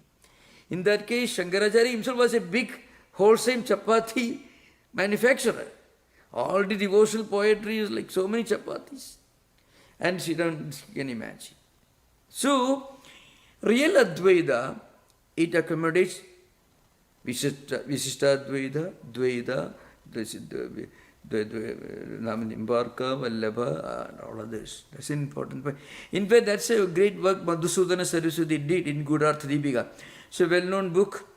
In that case, Shankaracharya himself was a big wholesale chapati manufacturer. All the devotional poetry is like so many chapatis. And you can imagine. So, real Advaita, it accommodates Vishishtadvaita, Dvaita, Nimbarka, Vallabha, and all others. That's an important point. In fact, that's a great work Madhusudana Saraswati did in Gudartha Deepika. It's a well-known book.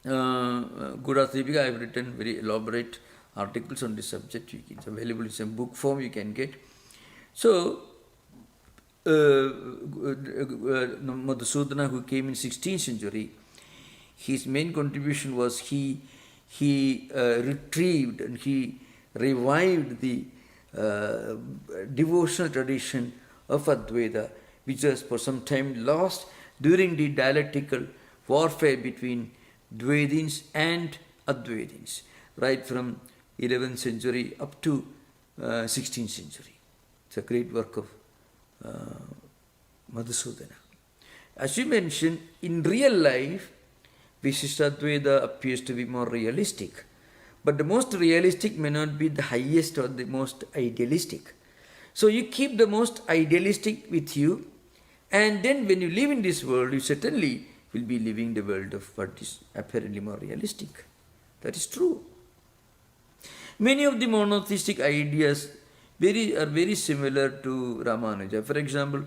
Gudartha Deepika, I have written very elaborate articles on this subject. It's available in some book form you can get. So, Madhusudana, who came in 16th century, his main contribution was he retrieved and he revived the devotional tradition of Advaita, which was for some time lost during the dialectical warfare between Dvaitins and Advaitins, right from 11th century up to 16th century. It's a great work of Madhusudana. As you mentioned, in real life, Vishishtadvaita appears to be more realistic. But the most realistic may not be the highest or the most idealistic. So you keep the most idealistic with you, and then when you live in this world, you certainly will be living the world of what is apparently more realistic. That is true. Many of the monotheistic ideas are very similar to Ramanuja. For example,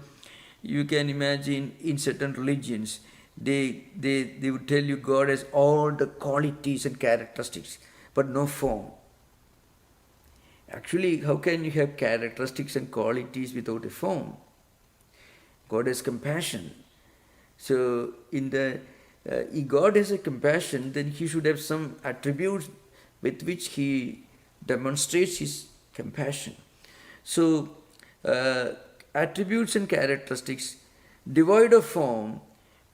you can imagine in certain religions, they would tell you God has all the qualities and characteristics, but no form. Actually, how can you have characteristics and qualities without a form? God has compassion. So, if God has a compassion, then He should have some attributes with which He demonstrates His compassion. So, attributes and characteristics devoid of form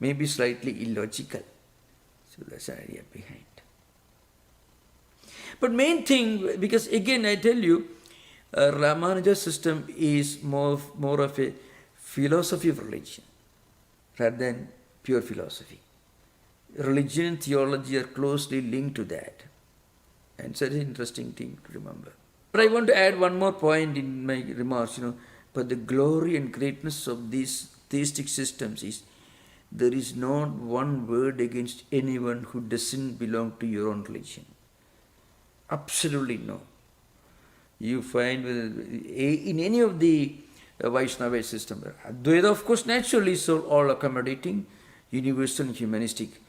may be slightly illogical. So that's the idea behind. But main thing, because again I tell you, Ramanuja's system is more of a philosophy of religion rather than pure philosophy. Religion and theology are closely linked to that. And it's an interesting thing to remember. But I want to add one more point in my remarks, but the glory and greatness of these theistic systems is there is not one word against anyone who doesn't belong to your own religion. Absolutely no. You find in any of the Vaishnava system, Advaita of course naturally is all accommodating, universal and humanistic.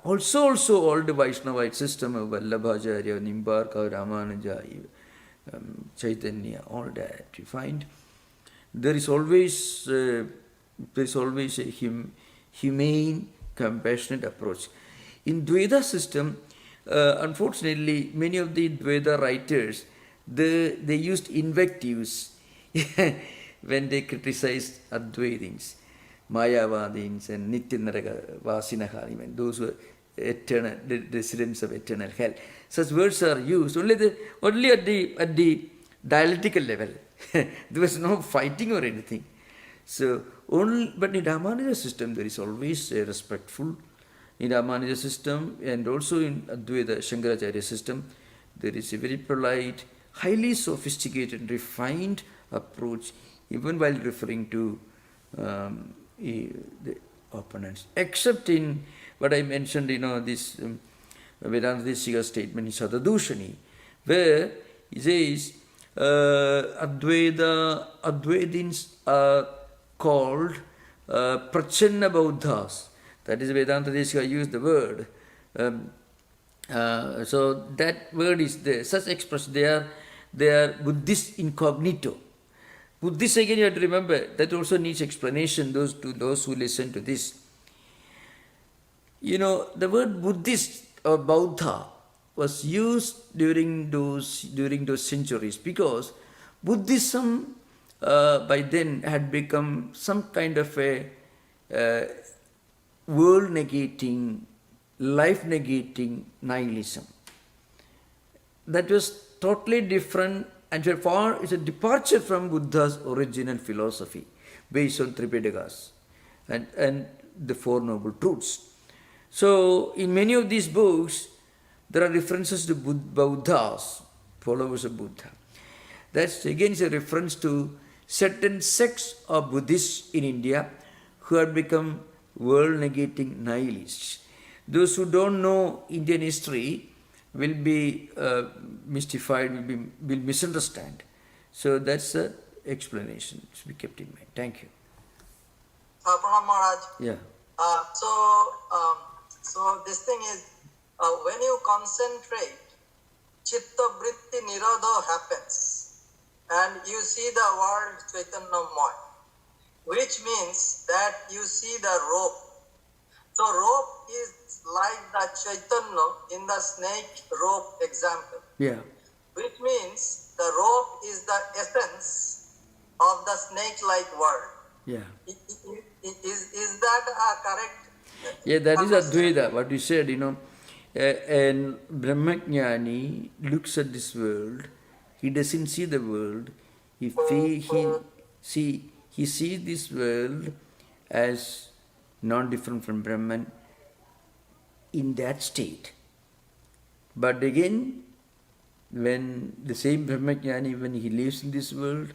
Also all the Vaishnavite system of Vallabhacharya, Nimbarka, Ramanuja, Chaitanya, all that you find. There is always a humane, compassionate approach. In Dvaita system, unfortunately, many of the Dvaita writers, they used invectives when they criticized Advaitins, Mayavadins and Nityanaraga Vasinaha, even those who are eternal, the residents of eternal hell. Such words are used only at the dialectical level. There was no fighting or anything. So but in Ramanuja system there is always a respectful. In Ramanuja system and also in Advaita Shankaracharya system, there is a very polite, highly sophisticated, refined approach, even while referring to the opponents. Except in what I mentioned, this Vedanta statement in Sadadushani, where he says Advaitins are called Prachanna Bauddhas. That is Vedanta Desika used the word. So that word is there. Such expression, they are Buddhist incognito. Buddhist again you have to remember, that also needs explanation those who listen to this. The word Buddhist or Bauddha was used during those centuries because Buddhism by then had become some kind of a world-negating, life-negating nihilism. That was totally different and it's a departure from Buddha's original philosophy based on Tripitakas and the Four Noble Truths. So, in many of these books, there are references to Buddhas, followers of Buddha. That's again a reference to certain sects of Buddhists in India who have become world-negating nihilists. Those who don't know Indian history will be mystified, will misunderstand. So that's the explanation to be kept in mind. Thank you. Pranam Maharaj. Yeah. So this thing is, when you concentrate, chitta vritti nirodha happens, and you see the world Chaitanyamaya, which means that you see the rope. So rope is like the Chaitanya in the snake rope example. Yeah. Which means the rope is the essence of the snake-like world. Yeah. Is that correct? Yeah, that is Advaita, what you said, and Brahmajnani looks at this world, he doesn't see the world, he sees this world as non-different from Brahman in that state. But again, when the same Brahmajnani, when he lives in this world,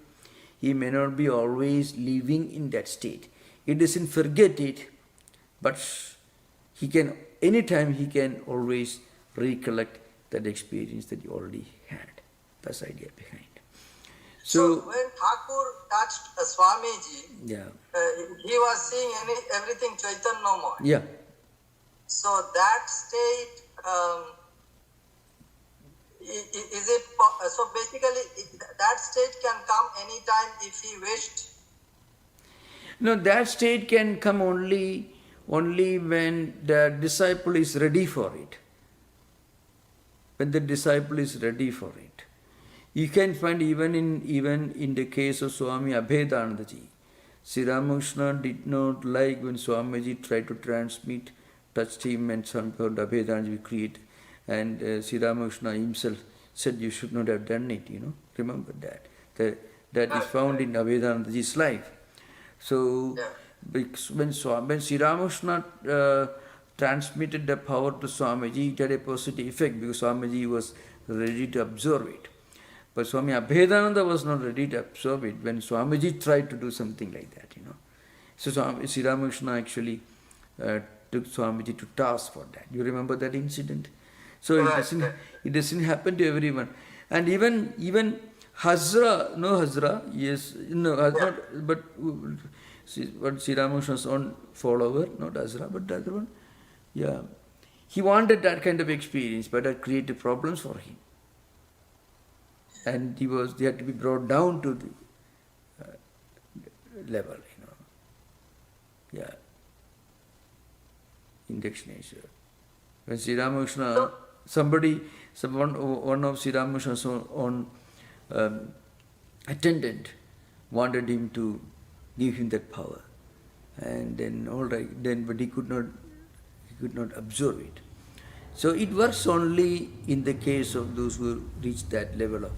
he may not be always living in that state. He doesn't forget it, but anytime he can always recollect that experience that he already had. That's the idea behind. So when Thakur touched Swamiji, yeah, he was seeing everything Chaitanyamaya. Yeah. So that state, is it so basically that state can come anytime if he wished? No, that state can come only when the disciple is ready for it. When the disciple is ready for it. You can find even in the case of Swami Abhedanandaji. Sri Ramakrishna did not like when Swamiji tried to transmit, touched him and somehow Abhedanandaji created. And Sri Ramakrishna himself said you should not have done it, Remember that. That is found in Abhedanandaji's life. So, when Sri Ramakrishna transmitted the power to Swamiji, it had a positive effect because Swamiji was ready to absorb it. But Swami Abhedananda was not ready to absorb it when Swamiji tried to do something like that, So Sri Ramakrishna actually took Swamiji to task for that. You remember that incident? So Right. it doesn't happen to everyone. And even Hazra, no Hazra, yes, no, not, but what Sri Ramakrishna's own follower, not Hazra, but the other one, yeah. He wanted that kind of experience, but that created problems for him. And they had to be brought down to the level, yeah, in Dakshineshwar. When Sri Ramakrishna, one of Sri Ramakrishna's own attendant wanted him to give him that power, and then all right, but he could not absorb it. So it works only in the case of those who reach that level of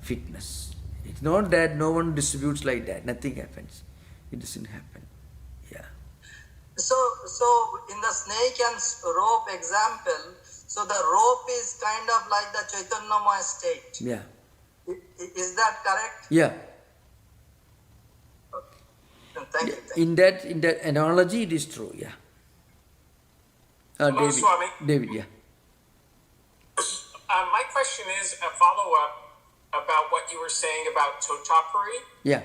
fitness. It's not that no one distributes like that. Nothing happens. It doesn't happen. Yeah. So in the snake and rope example, so the rope is kind of like the Chaitanyamaya state. Yeah. Is that correct? Yeah. Thank you. In that analogy, it is true. Yeah. Hello, Swami. David, yeah. My question is a follow-up about what you were saying about Totapuri. Yeah.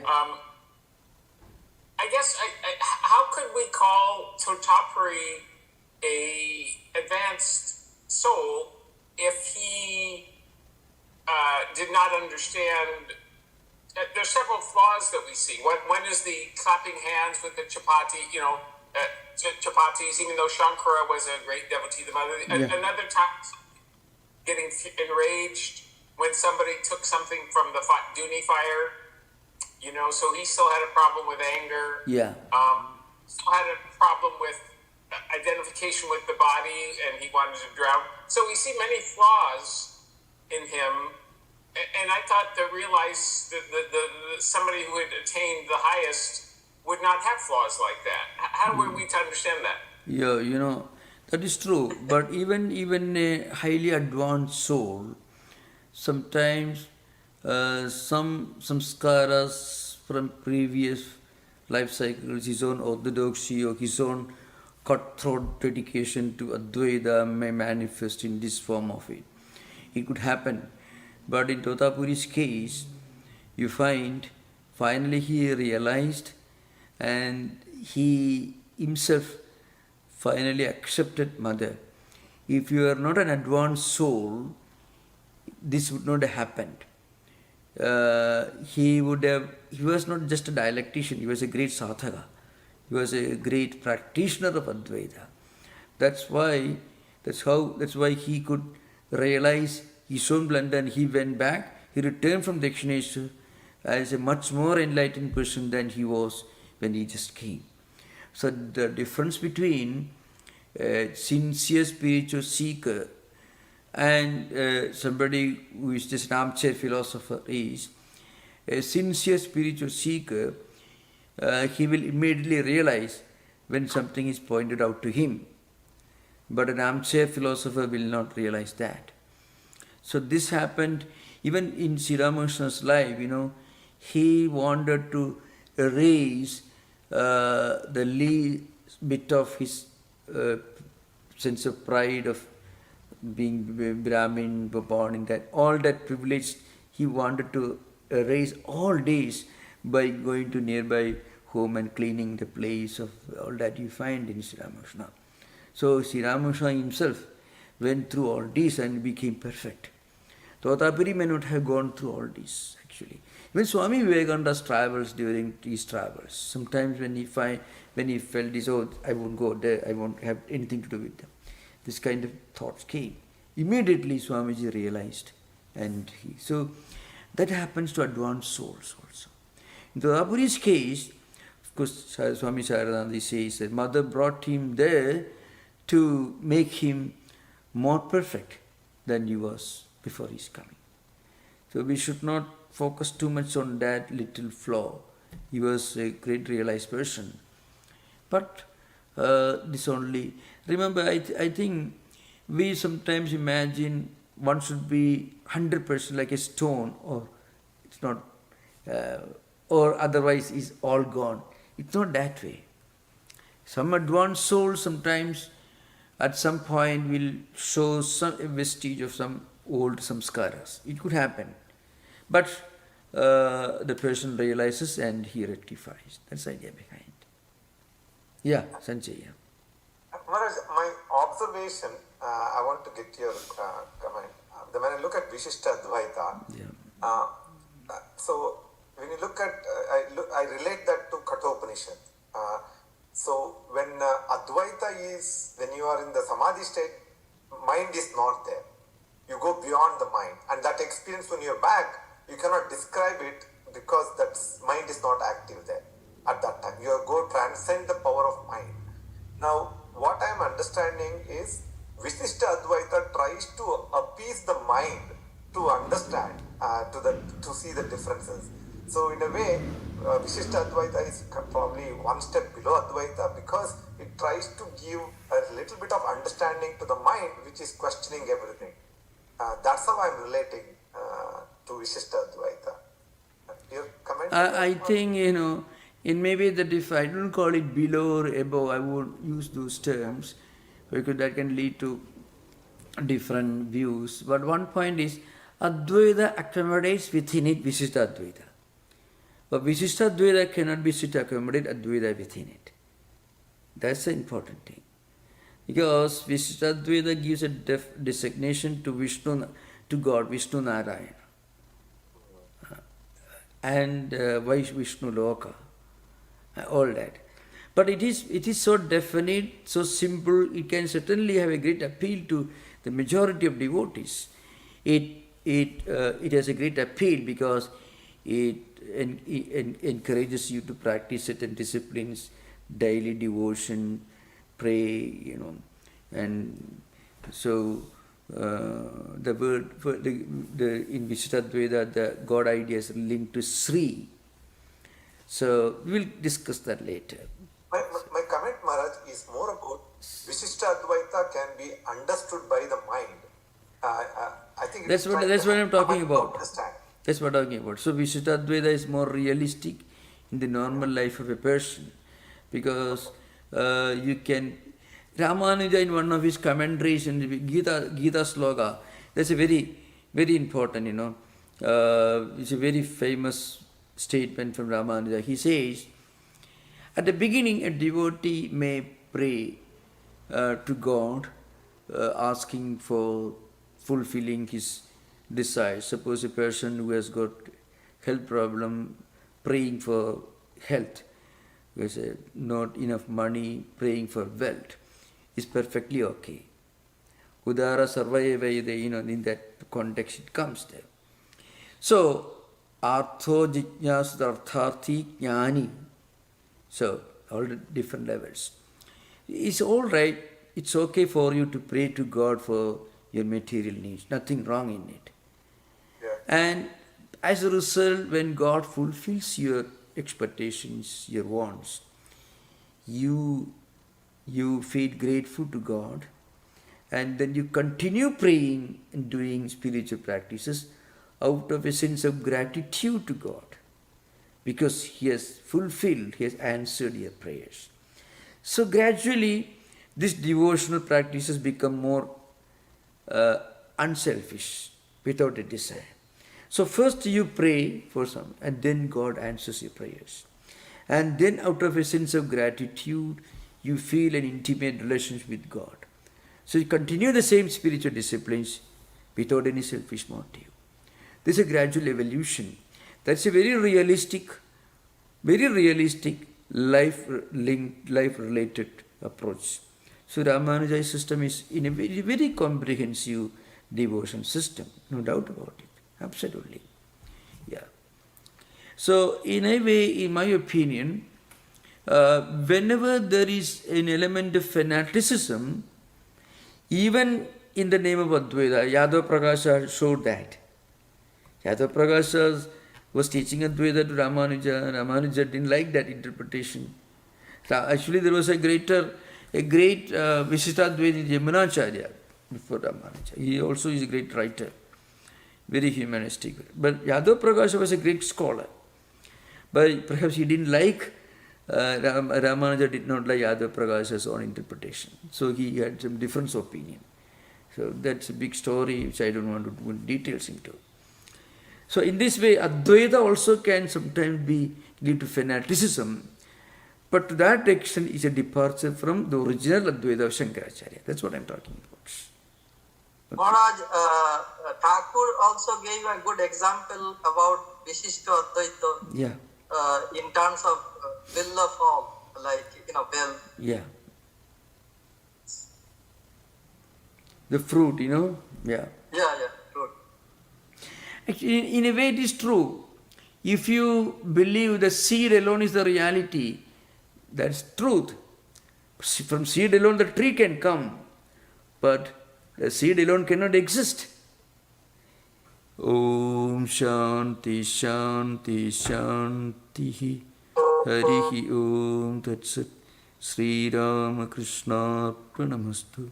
I guess, how could we call Totapuri a advanced soul if he did not understand? There's several flaws that we see. One is the clapping hands with the chapati, chapatis, even though Shankara was a great devotee of the mother. Yeah. Another time, getting enraged when somebody took something from the Duni fire, so he still had a problem with anger. Yeah. Still had a problem with identification with the body, and he wanted to drown. So we see many flaws in him, and I thought to realize that somebody who had attained the highest would not have flaws like that. How were we to understand that? Yeah, that is true. But even a highly advanced soul, sometimes some samskaras from previous life cycles, his own orthodoxy or his own cutthroat dedication to Advaita may manifest in this form of it. It could happen. But in Totapuri's case, you find finally he realized and he himself finally accepted Mother. If you are not an advanced soul, this would not have happened. He was not just a dialectician, he was a great sadhaka. He was a great practitioner of Advaita. That's why he could realize his own blunder, and he went back. He returned from Dakshineshwar as a much more enlightened person than he was when he just came. So the difference between a sincere spiritual seeker and somebody who is just an armchair philosopher is a sincere spiritual seeker. He will immediately realize when something is pointed out to him. But an armchair philosopher will not realize that. So this happened even in Sri Ramakrishna's life, he wanted to erase the least bit of his sense of pride of being Brahmin, born in that, all that privilege he wanted to erase all days by going to nearby home and cleaning the place of all that you find in Sri Ramakrishna. So Sri Ramakrishna himself went through all this and became perfect. Totapuri may not have gone through all this actually. Even Swami Vivekananda's travels, during his travels, sometimes when he felt this, I won't go there, I won't have anything to do with them, this kind of thoughts came. Immediately Swamiji realized, and so that happens to advanced souls also. In Totapuri's case, of course, Swami Saranandi says that Mother brought him there to make him more perfect than he was before his coming. So we should not focus too much on that little flaw. He was a great realized person. But this only, remember, I think we sometimes imagine one should be 100% like a stone, or it's not, or otherwise is all gone. It's not that way. Some advanced souls sometimes at some point will show some vestige of some old samskaras. It could happen. But the person realizes and he rectifies. That's the idea behind. Yeah, Sanjay. Yeah. Maharaj, my observation, I want to get your comment. When I look at Vishishtadvaita, Yeah. so when you look at, I relate that to Kathopanishad. So when Advaita is, when you are in the Samadhi state, mind is not there. You go beyond the mind. And that experience when you're back, you cannot describe it because that mind is not active there at that time. You go transcend the power of mind. Now, what I am understanding is Vishishtadvaita tries to appease the mind to understand, to see the differences. So in a way, Vishishtadvaita is probably one step below Advaita because it tries to give a little bit of understanding to the mind which is questioning everything. That's how I'm relating to Vishishtadvaita. Your comment? I think, in maybe that if I don't call it below or above, I won't use those terms because that can lead to different views. But one point is, Advaita accommodates within it Vishishtadvaita. But Vishishtadvaita cannot be to accommodate Advaita within it. That's the important thing. Because Vishishtadvaita gives a designation to Vishnu, to God, Vishnu Narayana. And Vishnu Loka, all that. But it is so definite, so simple, it can certainly have a great appeal to the majority of devotees. It has a great appeal because it encourages you to practice certain disciplines, daily devotion, pray, and so the word for in Vishishtadvaita, the God idea is linked to Sri. So we will discuss that later. My comment, Maharaj, is more about Vishishtadvaita can be understood by the mind. I think That's what I'm talking about. Understand. That's what I'm talking about. So Vishishtadvaita is more realistic in the normal life of a person because you can. Ramanuja in one of his commentaries in the Gita Sloka, that's a very, very important, it's a very famous statement from Ramanuja. He says, at the beginning a devotee may pray to God asking for fulfilling his desires. Suppose a person who has got health problem praying for health, who has not enough money praying for wealth, is perfectly okay. Udara sarvayevayade, in that context it comes there. So, artho jijnasudhartharthi jnani. So, all the different levels. It's all right, it's okay for you to pray to God for your material needs. Nothing wrong in it. Yeah. And as a result, when God fulfills your expectations, your wants, you feel grateful to God, and then you continue praying and doing spiritual practices out of a sense of gratitude to God because He has fulfilled, He has answered your prayers. So gradually these devotional practices become more unselfish, without a desire. So first you pray for some, and then God answers your prayers. And then out of a sense of gratitude, you feel an intimate relationship with God. So you continue the same spiritual disciplines without any selfish motive. This is a gradual evolution. That's a very realistic life-related approach. So Ramanuja's system is in a very, very comprehensive devotion system, no doubt about it. Absolutely. Yeah. So in a way, in my opinion, whenever there is an element of fanaticism, even in the name of Advaita, Yadav Prakasha showed that. Yadav Prakasha was teaching Advaita to Ramanuja. Ramanuja didn't like that interpretation. Actually, there was a great Vishishtadvaita Yamunacharya before Ramanuja. He also is a great writer, very humanistic. But Yadav Prakasha was a great scholar. But perhaps he didn't like Ramanuja did not like Yadav Prakash's own interpretation. So he had some different opinion. So that's a big story which I don't want to go details into. So in this way, Advaita also can sometimes be lead to fanaticism, but to that extent is a departure from the original Advaita of Shankaracharya. That's what I'm talking about. Maharaj, Thakur also gave a good example about Vishishtadvaita Yeah. In terms of will of all, like, will. Yeah. The fruit, yeah. Yeah, fruit. Actually, in a way, it is true. If you believe the seed alone is the reality, that's truth. From seed alone, the tree can come, but the seed alone cannot exist. Om Shanti Shanti Shanti Harihi Om Tat Sat Sri Rama Krishna Pranamastu.